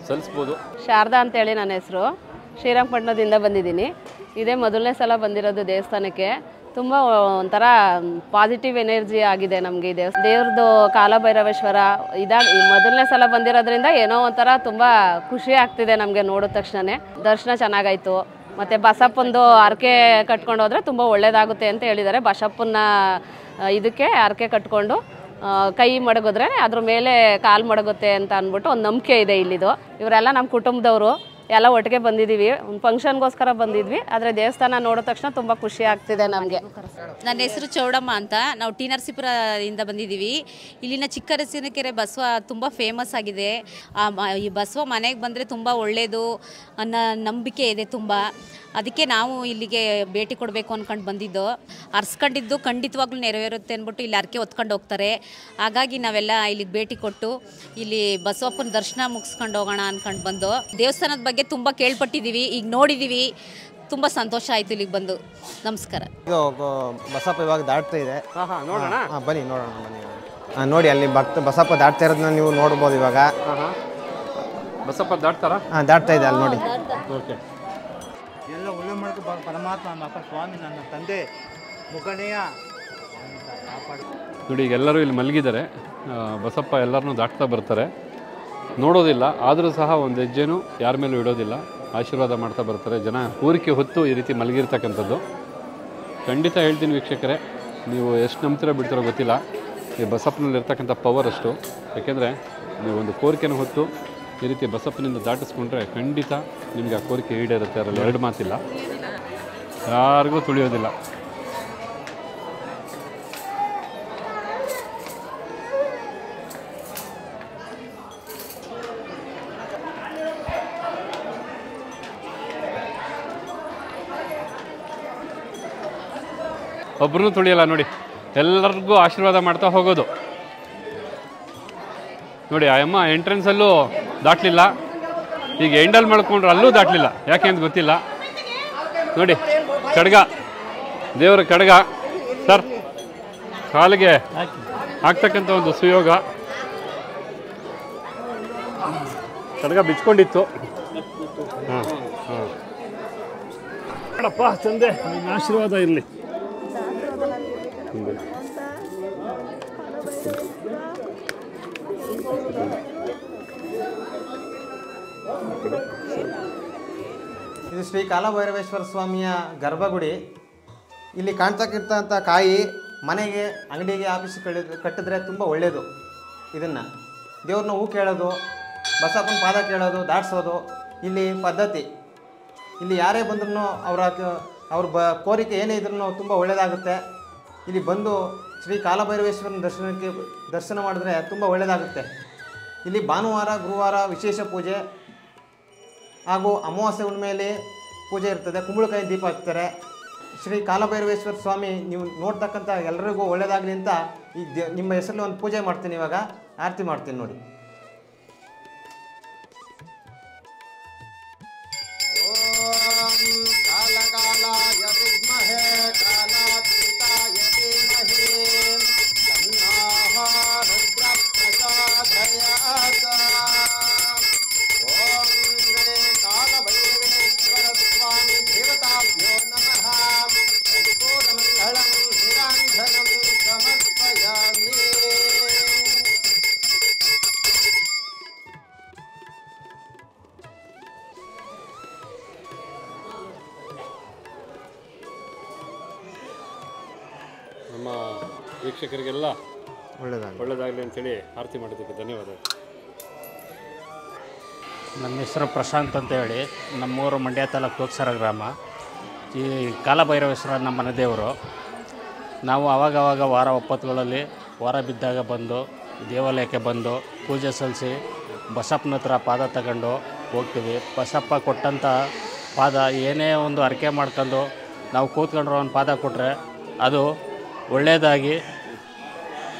ಸಲ್ಲಿಸ್ಬೋದು. ಶಾರದಾ ಅಂತೇಳಿ ನನ್ನ ಹೆಸರು. ಶ್ರೀರಂಗಪಟ್ಟಣದಿಂದ ಬಂದಿದ್ದೀನಿ. ಇದೇ ಮೊದಲನೇ ಸಲ ಬಂದಿರೋದು ದೇವಸ್ಥಾನಕ್ಕೆ. ತುಂಬ ಒಂಥರ ಪಾಸಿಟಿವ್ ಎನರ್ಜಿ ಆಗಿದೆ ನಮಗೆ. ದೇವ್ರದ್ದು ಕಾಲಭೈರವೇಶ್ವರ ಮೊದಲನೇ ಸಲ ಬಂದಿರೋದ್ರಿಂದ ಏನೋ ಒಂಥರ ತುಂಬ ಖುಷಿ ಆಗ್ತಿದೆ ನಮಗೆ ನೋಡಿದ ತಕ್ಷಣವೇ. ದರ್ಶನ ಚೆನ್ನಾಗಾಯಿತು. ಮತ್ತು ಬಸಪ್ಪಂದು ಹರಕೆ ಕಟ್ಕೊಂಡು ಹೋದರೆ ತುಂಬ ಒಳ್ಳೆಯದಾಗುತ್ತೆ ಅಂತ ಹೇಳಿದ್ದಾರೆ. ಬಸಪ್ಪನ ಇದಕ್ಕೆ ಹರಕೆ ಕಟ್ಕೊಂಡು ಕೈ ಮಡಗಿದ್ರೆ ಅದ್ರ ಮೇಲೆ ಕಾಲು ಮಡಗುತ್ತೆ ಅಂತ ಅಂದ್ಬಿಟ್ಟು ಒಂದು ನಂಬಿಕೆ ಇದೆ ಇಲ್ಲಿದು. ಇವರೆಲ್ಲ ನಮ್ಮ ಕುಟುಂಬದವರು ಎಲ್ಲ ಒಟ್ಟಿಗೆ ಬಂದಿದ್ದೀವಿ. ಒಂದು ಫಂಕ್ಷನ್ಗೋಸ್ಕರ ಬಂದಿದ್ವಿ. ಆದರೆ ದೇವಸ್ಥಾನ ನೋಡಿದ ತಕ್ಷಣ ತುಂಬ ಖುಷಿ ಆಗ್ತಿದೆ ನಮಗೆ. ನನ್ನ ಹೆಸರು ಚೌಡಮ್ಮ ಅಂತ. ನಾವು ಟಿ ನರಸೀಪುರದಿಂದ ಬಂದಿದ್ದೀವಿ. ಇಲ್ಲಿನ ಚಿಕ್ಕರಸಿನಕೆರೆ ಬಸವ ತುಂಬ ಫೇಮಸ್ ಆಗಿದೆ. ಈ ಬಸವ ಮನೆಗೆ ಬಂದರೆ ತುಂಬ ಒಳ್ಳೆಯದು ಅನ್ನೋ ನಂಬಿಕೆ ಇದೆ ತುಂಬ. ಅದಕ್ಕೆ ನಾವು ಇಲ್ಲಿಗೆ ಭೇಟಿ ಕೊಡಬೇಕು ಅಂದ್ಕೊಂಡು ಬಂದಿದ್ದು. ಅರ್ಸ್ಕೊಂಡಿದ್ದು ಖಂಡಿತವಾಗ್ಲೂ ನೆರವೇರುತ್ತೆ ಅಂದ್ಬಿಟ್ಟು ಇಲ್ಲಿ ಹರಕೆ ಹೊತ್ಕೊಂಡು ಹೋಗ್ತಾರೆ. ಹಾಗಾಗಿ ನಾವೆಲ್ಲ ಇಲ್ಲಿಗೆ ಭೇಟಿ ಕೊಟ್ಟು ಇಲ್ಲಿ ಬಸವಪ್ಪನ ದರ್ಶನ ಮುಗಿಸ್ಕೊಂಡು ಹೋಗೋಣ ಅಂದ್ಕೊಂಡು ಬಂದು. ದೇವಸ್ಥಾನದ ಬಗ್ಗೆ ತುಂಬ ಕೇಳ್ಪಟ್ಟಿದ್ದೀವಿ, ಈಗ ನೋಡಿದ್ದೀವಿ. ತುಂಬ ಸಂತೋಷ ಆಯಿತು ಇಲ್ಲಿಗೆ ಬಂದು. ನಮಸ್ಕಾರ. ಇದು ಬಸಪ್ಪ ಇವಾಗ ದಾಟ್ತಾ ಇದೆ. ಬನ್ನಿ ನೋಡೋಣ. ನೋಡಿ, ಅಲ್ಲಿ ಬಸಪ್ಪ ದಾಟ್ತಾ ಇರೋದನ್ನ ನೀವು ನೋಡ್ಬೋದು. ಇವಾಗ ಬಸಪ್ಪ ದಾಟ್ತಾರಾ? ದಾಟ್ತಾ ಇದೆ ಅಲ್ಲಿ ನೋಡಿ. ಓಕೆ. ಎಲ್ಲ ಒಳ್ಳೆ ಮಾಡ್ಕೊ ಪರಮಾತ್ಮ ನಮ್ಮ ಅಪ್ಪ ಸ್ವಾಮಿ ನನ್ನ ತಂದೆ ಮುಖಂಡೆಯ ನೋಡಿ. ಈಗ ಎಲ್ಲರೂ ಇಲ್ಲಿ ಮಲಗಿದ್ದಾರೆ. ಬಸಪ್ಪ ಎಲ್ಲರನ್ನೂ ದಾಟ್ತಾ ಬರ್ತಾರೆ. ನೋಡೋದಿಲ್ಲ, ಆದರೂ ಸಹ ಒಂದು ಹೆಜ್ಜೆನೂ ಯಾರ ಮೇಲೂ ಇಡೋದಿಲ್ಲ. ಆಶೀರ್ವಾದ ಮಾಡ್ತಾ ಬರ್ತಾರೆ. ಜನ ಊರಿಕೆ ಹೊತ್ತು ಈ ರೀತಿ ಮಲಗಿರ್ತಕ್ಕಂಥದ್ದು. ಖಂಡಿತ ಹೇಳ್ತೀನಿ ವೀಕ್ಷಕರೇ, ನೀವು ಎಷ್ಟು ನಂಬ್ತಿರೋ ಬಿಡ್ತಿರೋ ಗೊತ್ತಿಲ್ಲ. ಈ ಬಸಪ್ಪನಲ್ಲಿರ್ತಕ್ಕಂಥ ಪವರ್ ಅಷ್ಟು. ಯಾಕೆಂದರೆ ನೀವು ಒಂದು ಕೋರಿಕೆನ ಹೊತ್ತು ಈ ರೀತಿ ಬಸಪ್ಪನಿಂದ ದಾಟಿಸ್ಕೊಂಡ್ರೆ ಖಂಡಿತ ನಿಮಗೆ ಆ ಕೋರಿಕೆ ಈಡೇರುತ್ತೆ. ಅದರಲ್ಲಿ 2 ಮಾತಿಲ್ಲ. ಯಾರಿಗೂ ತುಳಿಯೋದಿಲ್ಲ. ಒಬ್ಬರೂ ತುಳಿಯಲ್ಲ ನೋಡಿ, ಎಲ್ಲರಿಗೂ ಆಶೀರ್ವಾದ ಮಾಡ್ತಾ ಹೋಗೋದು ನೋಡಿ. ಆ ಅಮ್ಮ ಎಂಟ್ರೆನ್ಸಲ್ಲೂ ದಾಟಲಿಲ್ಲ, ಈಗ ಎಂಡಲ್ ಮಾಡ್ಕೊಂಡ್ರು ಅಲ್ಲೂ ದಾಟಲಿಲ್ಲ. ಯಾಕೆ ಅಂತ ಗೊತ್ತಿಲ್ಲ ನೋಡಿ. ಕಡ್ಗ, ದೇವರ ಕಡ್ಗ ಸರ್, ಕಾಲಿಗೆ ಆಗ್ತಕ್ಕಂಥ ಒಂದು ಸುಯೋಗ. ಕಡ್ಗ ಬಿಚ್ಕೊಂಡಿತ್ತು. ಹಾಂ ಹಾಂ, ನೋಡಪ್ಪ ತಂದೆ, ನಿಮ್ಮ ಆಶೀರ್ವಾದ ಇರಲಿ. ಇದು ಶ್ರೀ ಕಾಲಭೈರವೇಶ್ವರ ಸ್ವಾಮಿಯ ಗರ್ಭಗುಡಿ. ಇಲ್ಲಿ ಕಾಣ್ತಕ್ಕಿರ್ತಂಥ ಕಾಯಿ ಮನೆಗೆ, ಅಂಗಡಿಗೆ, ಆಫೀಸಿಗೆ ಕಟ್ಟಿದ್ರೆ ತುಂಬ ಒಳ್ಳೆಯದು. ಇದನ್ನು ದೇವ್ರನ್ನ ಹೂ ಕೇಳೋದು, ಬಸಪ್ಪನ ಪಾದ ಕೇಳೋದು, ದಾಟಿಸೋದು ಇಲ್ಲಿ ಪದ್ಧತಿ. ಇಲ್ಲಿ ಯಾರೇ ಬಂದ್ರೂ ಅವ್ರ ಕೋರಿಕೆ ಏನೇ ಇದ್ರೂ ತುಂಬ ಒಳ್ಳೆಯದಾಗುತ್ತೆ. ಇಲ್ಲಿ ಬಂದು ಶ್ರೀ ಕಾಲಭೈರವೇಶ್ವರನ ದರ್ಶನ ಮಾಡಿದ್ರೆ ತುಂಬ ಒಳ್ಳೆಯದಾಗುತ್ತೆ. ಇಲ್ಲಿ ಭಾನುವಾರ, ಗುರುವಾರ ವಿಶೇಷ ಪೂಜೆ ಹಾಗೂ ಅಮಾವಾಸ್ಯೆ ಹುಣ್ಣಿಮೆಯಲ್ಲಿ ಪೂಜೆ ಇರ್ತದೆ. ಕುಂಬಳಕಾಯಿ ದೀಪ ಹಾಕ್ತಾರೆ. ಶ್ರೀ ಕಾಲಭೈರವೇಶ್ವರ ಸ್ವಾಮಿ ನೀವು ನೋಡ್ತಕ್ಕಂಥ ಎಲ್ಲರಿಗೂ ಒಳ್ಳೆಯದಾಗಲಿ ಅಂತ ನಿಮ್ಮ ಹೆಸರಲ್ಲಿ ಒಂದು ಪೂಜೆ ಮಾಡ್ತೀನಿ. ಇವಾಗ ಆರತಿ ಮಾಡ್ತೀನಿ ನೋಡಿ. ನಮ್ಮ ವೀಕ್ಷಕರಿಗೆಲ್ಲ ಒಳ್ಳೆಯದಾಗಲಿ ಅಂತೇಳಿ ಆರತಿ ಮಾಡೋದಕ್ಕೆ ಧನ್ಯವಾದ. ನಮ್ಮ ಹೆಸರು ಪ್ರಶಾಂತ್ ಅಂತೇಳಿ, ನಮ್ಮೂರು ಮಂಡ್ಯ ತಾಲೂಕು ಕೋಕ್ಸರ ಗ್ರಾಮ. ಈ ಕಾಲಭೈರವೇಶ್ವರ ನಮ್ಮ ಮನೆ ದೇವರು. ನಾವು ಆವಾಗವಾಗ ವಾರ ಒಪ್ಪತ್ತುಗಳಲ್ಲಿ ವಾರ ಬಿದ್ದಾಗ ಬಂದು ದೇವಾಲಯಕ್ಕೆ ಬಂದು ಪೂಜೆ ಸಲ್ಲಿಸಿ ಬಸಪ್ಪನ ಹತ್ರ ಪಾದ ತಗೊಂಡು ಹೋಗ್ತೀವಿ. ಬಸಪ್ಪ ಕೊಟ್ಟಂಥ ಪಾದ ಏನೇ ಒಂದು ಹರಕೆ ಮಾಡ್ಕೊಂಡು ನಾವು ಕೂತ್ಕೊಂಡ್ರೆ ಒಂದು ಪಾದ ಕೊಟ್ಟರೆ ಅದು ಒಳ್ಳೆಯದಾಗಿ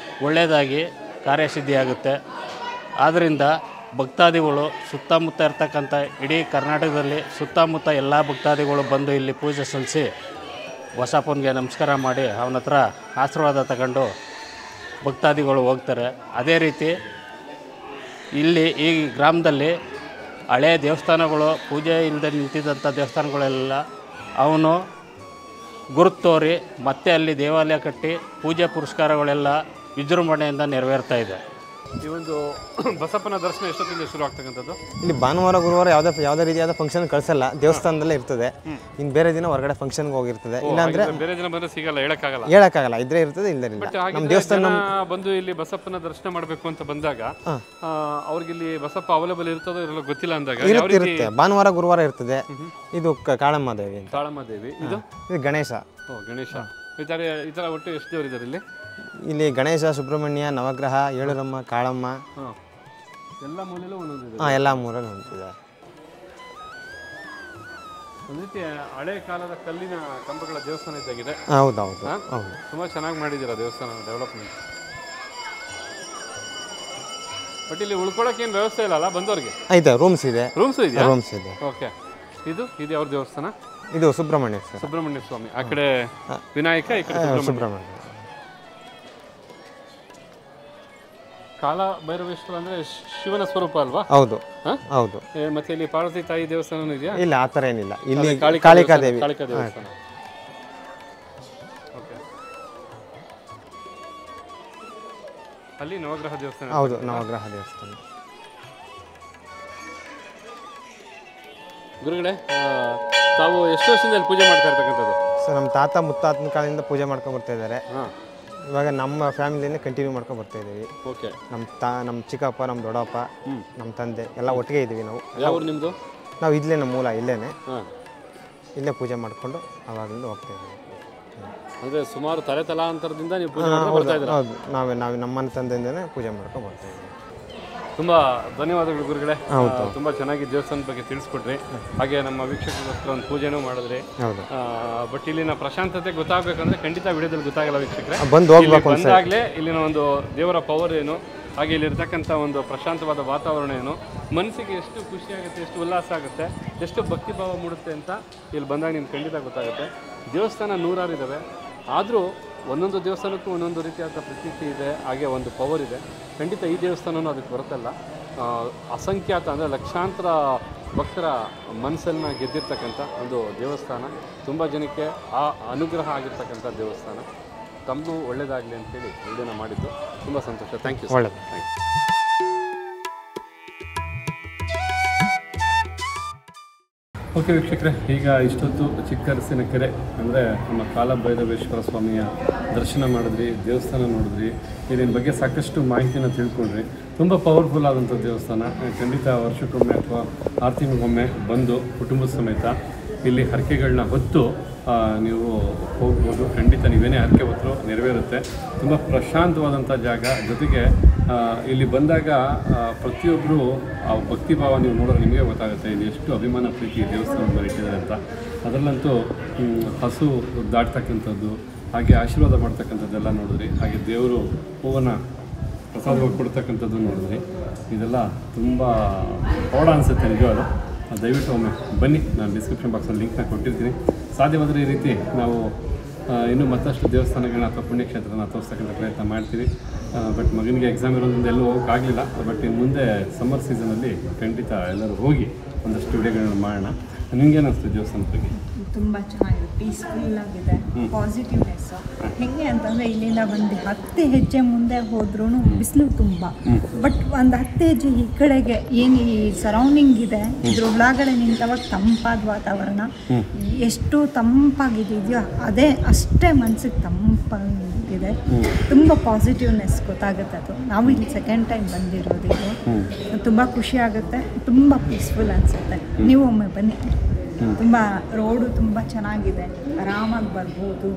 ಕಾರ್ಯಸಿದ್ಧಿಯಾಗುತ್ತೆ. ಆದ್ದರಿಂದ ಭಕ್ತಾದಿಗಳು ಸುತ್ತಮುತ್ತ ಇರ್ತಕ್ಕಂಥ ಇಡೀ ಕರ್ನಾಟಕದಲ್ಲಿ ಸುತ್ತಮುತ್ತ ಎಲ್ಲ ಭಕ್ತಾದಿಗಳು ಬಂದು ಇಲ್ಲಿ ಪೂಜೆ ಸಲ್ಲಿಸಿ ಬಸಪ್ಪನಿಗೆ ನಮಸ್ಕಾರ ಮಾಡಿ ಅವನ ಹತ್ರ ಆಶೀರ್ವಾದ ತಗೊಂಡು ಭಕ್ತಾದಿಗಳು ಹೋಗ್ತಾರೆ. ಅದೇ ರೀತಿ ಇಲ್ಲಿ ಈ ಗ್ರಾಮದಲ್ಲಿ ಹಳೆಯ ದೇವಸ್ಥಾನಗಳು, ಪೂಜೆ ಇಲ್ಲದೆ ನಿಂತಿದ್ದಂಥ ದೇವಸ್ಥಾನಗಳೆಲ್ಲ ಅವನು ಗುರುತು ತೋರಿ ಮತ್ತೆ ಅಲ್ಲಿ ದೇವಾಲಯ ಕಟ್ಟಿ ಪೂಜೆ ಪುರಸ್ಕಾರಗಳೆಲ್ಲ ವಿಜೃಂಭಣೆಯಿಂದ ನೆರವೇರ್ತಾ ಇದೆ. ಈ ಒಂದು ಬಸಪ್ಪನ ದರ್ಶನ ಎಷ್ಟೊತ್ತಿಂದ ಶುರು ಆಗ್ತಕ್ಕಂಥದ್ದು? ಇಲ್ಲಿ ಭಾನುವಾರ, ಗುರುವಾರ ಯಾವುದೇ ರೀತಿಯಾದ ಫಂಕ್ಷನ್ ಕಳಿಸಲ್ಲ, ದೇವಸ್ಥಾನದಲ್ಲೇ ಇರ್ತದೆ. ಇನ್ನು ಬೇರೆ ದಿನ ಹೊರಗಡೆ ಫಂಕ್ಷನ್ಗೆ ಹೋಗಿರ್ತದೆ. ಇಲ್ಲಾಂದ್ರೆ ಬೇರೆ ದಿನ ಬಂದ್ರೆ ಸಿಗಲ್ಲ, ಹೇಳಕ್ಕಾಗಲ್ಲ. ಇದ್ರೆ ಇರ್ತದೆ, ಇಲ್ಲದೆ ಇಲ್ಲ. ನಮ್ಮ ದೇವಸ್ಥಾನ ಬಂದು ಇಲ್ಲಿ ಬಸಪ್ಪನ ದರ್ಶನ ಮಾಡಬೇಕು ಅಂತ ಬಂದಾಗ ಅವ್ರಿಗೆ ಇಲ್ಲಿ ಬಸಪ್ಪ ಅವೈಲೇಬಲ್ ಇರ್ತದೋ ಇರಲ್ಲ ಗೊತ್ತಿಲ್ಲ ಅಂದಾಗ ಇರುತ್ತೆ. ಭಾನುವಾರ, ಗುರುವಾರ ಇರ್ತದೆ. ಇದು ಕಾಳಮ್ಮ ದೇವಿ. ಕಾಳಮ್ಮ ದೇವಿ. ಇದು ಗಣೇಶ. ಗಣೇಶ. ಈ ಥರ ಒಟ್ಟು ಎಷ್ಟು ದೇವರಿದ್ದಾರೆ ಇಲ್ಲಿ? ಇಲ್ಲಿ ಗಣೇಶ, ಸುಬ್ರಹ್ಮಣ್ಯ, ನವಗ್ರಹ, ಏಳುರಮ್ಮ, ಕಾಳಮ್ಮ ಎಲ್ಲ ಮೂಲೆಯಲ್ಲೂ ಒಂದೊಂದಿದೆ. ಎಲ್ಲ ಮೂರಲ್ಲಿ ಹೊಂದಿದೆ. ಒಂದು ರೀತಿ ಹಳೆ ಕಾಲದ ಕಲ್ಲಿನ ಕಂಬಗಳ ದೇವಸ್ಥಾನ ಇದ್ದಾಗಿದೆ. ಹೌದೌದು, ತುಂಬ ಚೆನ್ನಾಗಿ ಮಾಡಿದ್ದೀರಾ ದೇವಸ್ಥಾನ ಡೆವಲಪ್ಮೆಂಟ್. ಬಟ್ ಇಲ್ಲಿ ಉಳ್ಕೊಳಕ್ಕೆ ಏನು ವ್ಯವಸ್ಥೆ ಇಲ್ಲ ಅಲ್ಲ ಬಂದವ್ರಿಗೆ? ಐತೆ, ರೂಮ್ಸ್ ಇದೆ. ರೂಮ್ಸ್ ಇದೆ. ಓಕೆ. ಇದು ಯಾವ ದೇವಸ್ಥಾನ? ಇದು ಸುಬ್ರಹ್ಮಣ್ಯ ಸ್ವಾಮಿ. ಆ ಕಡೆ ವಿನಾಯಕ, ಈ ಕಡೆ ಸುಬ್ರಹ್ಮಣ್ಯ. ಕಾಲಭೈರವೇಶ್ವರ ಅಂದ್ರೆ ಶಿವನ ಸ್ವರೂಪ ಅಲ್ವಾ? ಹೌದು. ಮತ್ತೆ ಇಲ್ಲಿ ಪಾರ್ವತಿ ತಾಯಿ ದೇವಸ್ಥಾನ ಇದೆಯಾ? ಇಲ್ಲ, ಆ ಥರ ಏನಿಲ್ಲ. ಇಲ್ಲಿ ಕಾಳಿಕಾ ದೇವಿ ದೇವಸ್ಥಾನ. ಅಲ್ಲಿ ನವಗ್ರಹ ದೇವಸ್ಥಾನ. ಹೌದು, ನವಗ್ರಹ ದೇವಸ್ಥಾನ. ಗುರುಗಳೇ, ತಾವು ಎಷ್ಟು ವರ್ಷದಿಂದ ಇಲ್ಲಿ ಪೂಜೆ ಮಾಡ್ತಾ ಇರ್ತಕ್ಕಂಥದ್ದು? ಸರ್, ನಮ್ಮ ತಾತ ಮುತ್ತಾತನ ಕಾಲದಿಂದ ಪೂಜೆ ಮಾಡ್ಕೊಂಡು ಬರ್ತಾ ಇದ್ದಾರೆ. ಇವಾಗ ನಮ್ಮ ಫ್ಯಾಮಿಲಿನೇ ಕಂಟಿನ್ಯೂ ಮಾಡ್ಕೊಂಡು ಬರ್ತಾ ಇದ್ದೀವಿ. ಓಕೆ. ನಮ್ಮ ಚಿಕ್ಕಪ್ಪ, ನಮ್ಮ ದೊಡ್ಡಪ್ಪ, ನಮ್ಮ ತಂದೆ ಎಲ್ಲ ಒಟ್ಟಿಗೆ ಇದ್ದೀವಿ ನಾವು. ಯಾವ ಊರು ನಿಮ್ಮದು? ನಾವು ಇಲ್ಲೇ, ನಮ್ಮ ಮೂಲ ಇಲ್ಲೇನೆ. ಇಲ್ಲೇ ಪೂಜೆ ಮಾಡಿಕೊಂಡು ಅವಾಗಲಿಂದ ಹೋಗ್ತಾಯಿದ್ದೀವಿ. ಅಂದರೆ ಸುಮಾರು ತಲಾಂತರದಿಂದ ನೀವು ಪೂಜೆ ಮಾಡ್ಕೊಂಡು ಬರ್ತಾ ಇದ್ದೀರಾ? ಹೌದು, ನಾವು ನಮ್ಮ ಮನೆ ತಂದೆಯಿಂದನೇ ಪೂಜೆ ಮಾಡ್ಕೊಂಡು ಬರ್ತಾಯಿದ್ದೀವಿ. ತುಂಬ ಧನ್ಯವಾದಗಳು ಗುರುಗಳೇ. ತುಂಬ ಚೆನ್ನಾಗಿ ದೇವಸ್ಥಾನದ ಬಗ್ಗೆ ತಿಳಿಸ್ಕೊಟ್ರಿ. ಹಾಗೆ ನಮ್ಮ ವೀಕ್ಷಕರಿಗೋಸ್ಕರ ಒಂದು ಪೂಜೆನೂ ಮಾಡಿದ್ರಿ. ಬಟ್ ಇಲ್ಲಿನ ಪ್ರಶಾಂತತೆ ಗೊತ್ತಾಗಬೇಕಂದ್ರೆ ಖಂಡಿತ ವಿಡಿಯೋದಲ್ಲಿ ಗೊತ್ತಾಗಲ್ಲ ವೀಕ್ಷಕರೇ. ಬಂದಾಗಲೇ ಇಲ್ಲಿನ ಒಂದು ದೇವರ ಪವರ್ ಏನು, ಹಾಗೆ ಇಲ್ಲಿರ್ತಕ್ಕಂಥ ಒಂದು ಪ್ರಶಾಂತವಾದ ವಾತಾವರಣ ಏನು, ಮನಸ್ಸಿಗೆ ಎಷ್ಟು ಖುಷಿ ಆಗುತ್ತೆ, ಎಷ್ಟು ಉಲ್ಲಾಸ ಆಗುತ್ತೆ, ಎಷ್ಟು ಭಕ್ತಿಭಾವ ಮೂಡುತ್ತೆ ಅಂತ ಇಲ್ಲಿ ಬಂದಾಗ ನಿಮ್ಗೆ ಖಂಡಿತ ಗೊತ್ತಾಗುತ್ತೆ. ದೇವಸ್ಥಾನ ನೂರಾರು ಇದ್ದಾವೆ, ಆದರೂ ಒಂದೊಂದು ದೇವಸ್ಥಾನಕ್ಕೂ ಒಂದೊಂದು ರೀತಿಯಾದ ಪ್ರತೀತಿ ಇದೆ, ಹಾಗೆ ಒಂದು ಪವರ್ ಇದೆ. ಖಂಡಿತ ಈ ದೇವಸ್ಥಾನವೂ ಅದಕ್ಕೆ ಬರುತ್ತಲ್ಲ. ಅಸಂಖ್ಯಾತ ಅಂದರೆ ಲಕ್ಷಾಂತರ ಭಕ್ತರ ಮನಸ್ಸನ್ನು ಗೆದ್ದಿರ್ತಕ್ಕಂಥ ಒಂದು ದೇವಸ್ಥಾನ, ತುಂಬ ಜನಕ್ಕೆ ಆ ಅನುಗ್ರಹ ಆಗಿರ್ತಕ್ಕಂಥ ದೇವಸ್ಥಾನ. ತಮಗೂ ಒಳ್ಳೆಯದಾಗಲಿ ಅಂತೇಳಿ ವಿಡಿಯೋನ ಮಾಡಿದ್ದು ತುಂಬ ಸಂತೋಷ. Thank you. ಒಳ್ಳೆಯದು. ಓಕೆ ವೀಕ್ಷಕರೇ, ಈಗ ಇಷ್ಟೊತ್ತು ಚಿಕ್ಕರಸಿನಕೆರೆ ಅಂದರೆ ನಮ್ಮ ಕಾಲಭೈರವೇಶ್ವರ ಸ್ವಾಮಿಯ ದರ್ಶನ ಮಾಡಿದ್ರಿ, ದೇವಸ್ಥಾನ ನೋಡಿದ್ರಿ, ಇಲ್ಲಿನ ಬಗ್ಗೆ ಸಾಕಷ್ಟು ಮಾಹಿತಿನ ತಿಳ್ಕೊಂಡ್ರಿ. ತುಂಬ ಪವರ್ಫುಲ್ ಆದಂಥ ದೇವಸ್ಥಾನ. ಖಂಡಿತ ವರ್ಷಕ್ಕೊಮ್ಮೆ ಅಥವಾ 6 ತಿಂಗಳಿಗೊಮ್ಮೆ ಬಂದು ಕುಟುಂಬದ ಸಮೇತ ಇಲ್ಲಿ ಹರಕೆಗಳನ್ನ ಹೊತ್ತು ನೀವು ಹೋಗ್ಬೋದು. ಖಂಡಿತ ನೀವೇನೇ ಹರಕೆ ಹೊತ್ತರೂ ನೆರವೇರುತ್ತೆ. ತುಂಬ ಪ್ರಶಾಂತವಾದಂಥ ಜಾಗ. ಜೊತೆಗೆ ಇಲ್ಲಿ ಬಂದಾಗ ಪ್ರತಿಯೊಬ್ಬರು ಆ ಭಕ್ತಿಭಾವ ನೀವು ನೋಡಿದ್ರೆ ನಿಮಗೆ ಗೊತ್ತಾಗುತ್ತೆ ಇಲ್ಲಿ ಎಷ್ಟು ಅಭಿಮಾನ ಪ್ರೀತಿ ದೇವಸ್ಥಾನದ ಮೇಲೆ ಇಟ್ಟಿದ್ದಾರೆ ಅಂತ. ಅದರಲ್ಲಂತೂ ಹಸು ದಾಟ್ತಕ್ಕಂಥದ್ದು, ಹಾಗೆ ಆಶೀರ್ವಾದ ಮಾಡ್ತಕ್ಕಂಥದ್ದೆಲ್ಲ ನೋಡಿದ್ರಿ. ಹಾಗೆ ದೇವರು ಹೂವನ್ನು ಪ್ರಸಾದವಾಗಿ ಕೊಡ್ತಕ್ಕಂಥದ್ದು ನೋಡಿದ್ರಿ. ಇದೆಲ್ಲ ತುಂಬ ಪ್ರೌಢ ಅನಿಸುತ್ತೆ ನಿಜವಾಗ್ಲೂ. ದಯವಿಟ್ಟು ಒಮ್ಮೆ ಬನ್ನಿ, ನಾನು ಡಿಸ್ಕ್ರಿಪ್ಷನ್ ಬಾಕ್ಸಲ್ಲಿ ಲಿಂಕ್ನ ಕೊಟ್ಟಿರ್ತೀನಿ. ಸಾಧ್ಯವಾದರೆ ಈ ರೀತಿ ನಾವು ಇನ್ನೂ ಮತ್ತಷ್ಟು ದೇವಸ್ಥಾನಗಳನ್ನ ಅಥವಾ ಪುಣ್ಯಕ್ಷೇತ್ರನ ತೋರಿಸ್ತಕ್ಕಂಥ ಪ್ರಯತ್ನ ಮಾಡ್ತೀವಿ. ಬಟ್ ಮಗನಿಗೆ ಎಕ್ಸಾಮ್ ಇರೋದ್ರಿಂದ ಎಲ್ಲೂ ಹೋಗೋಕ್ಕಾಗಲಿಲ್ಲ. ಬಟ್ ಇನ್ನು ಮುಂದೆ ಸಮ್ಮರ್ ಸೀಸನಲ್ಲಿ ಖಂಡಿತ ಎಲ್ಲರೂ ಹೋಗಿ ಒಂದಷ್ಟು ವಿಡಿಯೋಗಳನ್ನ ಮಾಡೋಣ. ನಿಮಗೇನು ಅನಿಸ್ತು ದೇವಸ್ಥಾನದ ಬಗ್ಗೆ? ತುಂಬ ಚೆನ್ನಾಗಿದೆ, ಪೀಸ್ಫುಲ್ ಆಗಿದೆ, ಪಾಸಿಟಿವ್ನೆಸ್ಸು. ಹೇಗೆ ಅಂತಂದರೆ ಇಲ್ಲಿಂದ ಒಂದು 10 ಹೆಜ್ಜೆ ಮುಂದೆ ಹೋದ್ರೂ ಬಿಸಿಲು ತುಂಬ, ಬಟ್ ಒಂದು 10 ಹೆಜ್ಜೆ ಈ ಕಡೆಗೆ ಏನು ಈ ಸರೌಂಡಿಂಗ್ ಇದೆ ಇದ್ರ ಒಳಗಡೆ ನಿಂತವಾಗ ತಂಪಾದ ವಾತಾವರಣ, ಎಷ್ಟು ತಂಪಾಗಿದೆಯೋ ಅದೇ ಅಷ್ಟೇ ಮನಸ್ಸಿಗೆ ತಂಪಾಗಿದೆ. ತುಂಬ ಪಾಸಿಟಿವ್ನೆಸ್ ಗೊತ್ತಾಗುತ್ತೆ. ಅದು ನಾವು ಇಲ್ಲಿ ಸೆಕೆಂಡ್ ಟೈಮ್ ಬಂದಿರೋದು, ಇದು ತುಂಬ ಖುಷಿ ಆಗುತ್ತೆ, ತುಂಬ ಪೀಸ್ಫುಲ್ ಅನಿಸುತ್ತೆ. ನೀವು ಒಮ್ಮೆ ಬನ್ನಿ. ತುಂಬ ರೋಡು ತುಂಬ ಚೆನ್ನಾಗಿದೆ, ಆರಾಮಾಗಿ ಬರ್ಬೋದು.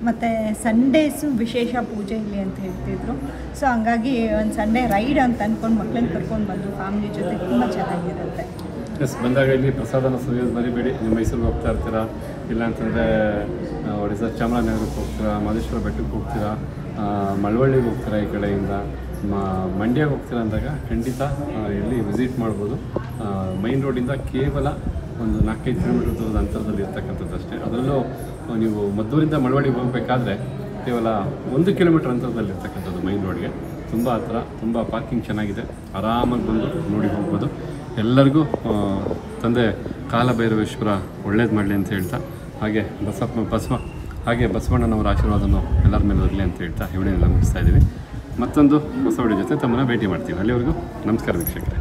ಮತ್ತು ಸಂಡೇಸು ವಿಶೇಷ ಪೂಜೆ ಇಲ್ಲಿ ಅಂತ ಹೇಳ್ತಿದ್ರು. ಸೊ ಹಂಗಾಗಿ ಒಂದು ಸಂಡೇ ರೈಡ್ ಅಂತ ಅಂದ್ಕೊಂಡು ಮಕ್ಕಳನ್ನ ಕರ್ಕೊಂಡು ಬಂದು ಫ್ಯಾಮಿಲಿ ಜೊತೆ ತುಂಬ ಚೆನ್ನಾಗಿರುತ್ತೆ. ಎಸ್, ಬಂದಾಗ ಇಲ್ಲಿ ಪ್ರಸಾದನ ಸವಿಯೋದು ಮರಿಬೇಡಿ. ನೀವು ಮೈಸೂರಿಗೆ ಹೋಗ್ತಾ ಇರ್ತೀರಾ, ಇಲ್ಲಾಂತಂದರೆ ಒಡಿಸಾ ಚಾಮರಾಜನಗರಕ್ಕೆ ಹೋಗ್ತೀರಾ, ಮಹದೇಶ್ವರ ಬೆಟ್ಟಕ್ಕೆ ಹೋಗ್ತೀರಾ, ಮಳವಳ್ಳಿಗೆ ಹೋಗ್ತೀರಾ, ಈ ಕಡೆಯಿಂದ ಮಂಡ್ಯಗೆ ಹೋಗ್ತೀರಾ ಅಂದಾಗ ಖಂಡಿತ ಇಲ್ಲಿ ವಿಸಿಟ್ ಮಾಡ್ಬೋದು. ಮೈನ್ ರೋಡಿಂದ ಕೇವಲ ಒಂದು 4-5 ಕಿಲೋಮೀಟರ್ ದೂರದ ಅಂತರದಲ್ಲಿ ಇರ್ತಕ್ಕಂಥದ್ದು ಅಷ್ಟೇ. ಅದರಲ್ಲೂ ನೀವು ಮದ್ದೂರಿಂದ ಮಳವಳ್ಳಿಗೆ ಹೋಗಬೇಕಾದ್ರೆ ಕೇವಲ 1 ಕಿಲೋಮೀಟರ್ ಅಂತರದಲ್ಲಿ ಇರ್ತಕ್ಕಂಥದ್ದು ಮೈನ್ ರೋಡ್ಗೆ. ತುಂಬ ಹತ್ರ, ತುಂಬ ಪಾರ್ಕಿಂಗ್ ಚೆನ್ನಾಗಿದೆ, ಆರಾಮಾಗಿ ಬಂದು ನೋಡಿ ಹೋಗ್ಬೋದು. ಎಲ್ಲರಿಗೂ ತಂದೆ ಕಾಲಭೈರವೇಶ್ವರ ಒಳ್ಳೇದು ಮಾಡಲಿ ಅಂತ ಹೇಳ್ತಾ, ಹಾಗೆ ಬಸವಣ್ಣನವರ ಆಶೀರ್ವಾದನೂ ಎಲ್ಲರ ಮೇಲೆ ಇರಲಿ ಅಂತ ಹೇಳ್ತಾ ಈ ವಿಡಿಯೋನೆಲ್ಲ ಮುಗಿಸ್ತಾ ಇದ್ದೀವಿ. ಮತ್ತೊಂದು ಹೊಸ ವಿಡಿಯೋ ಜೊತೆ ತಮ್ಮನ್ನು ಭೇಟಿ ಮಾಡ್ತೀವಿ. ಅಲ್ಲಿವರೆಗೂ ನಮಸ್ಕಾರ ವೀಕ್ಷಕರೇ.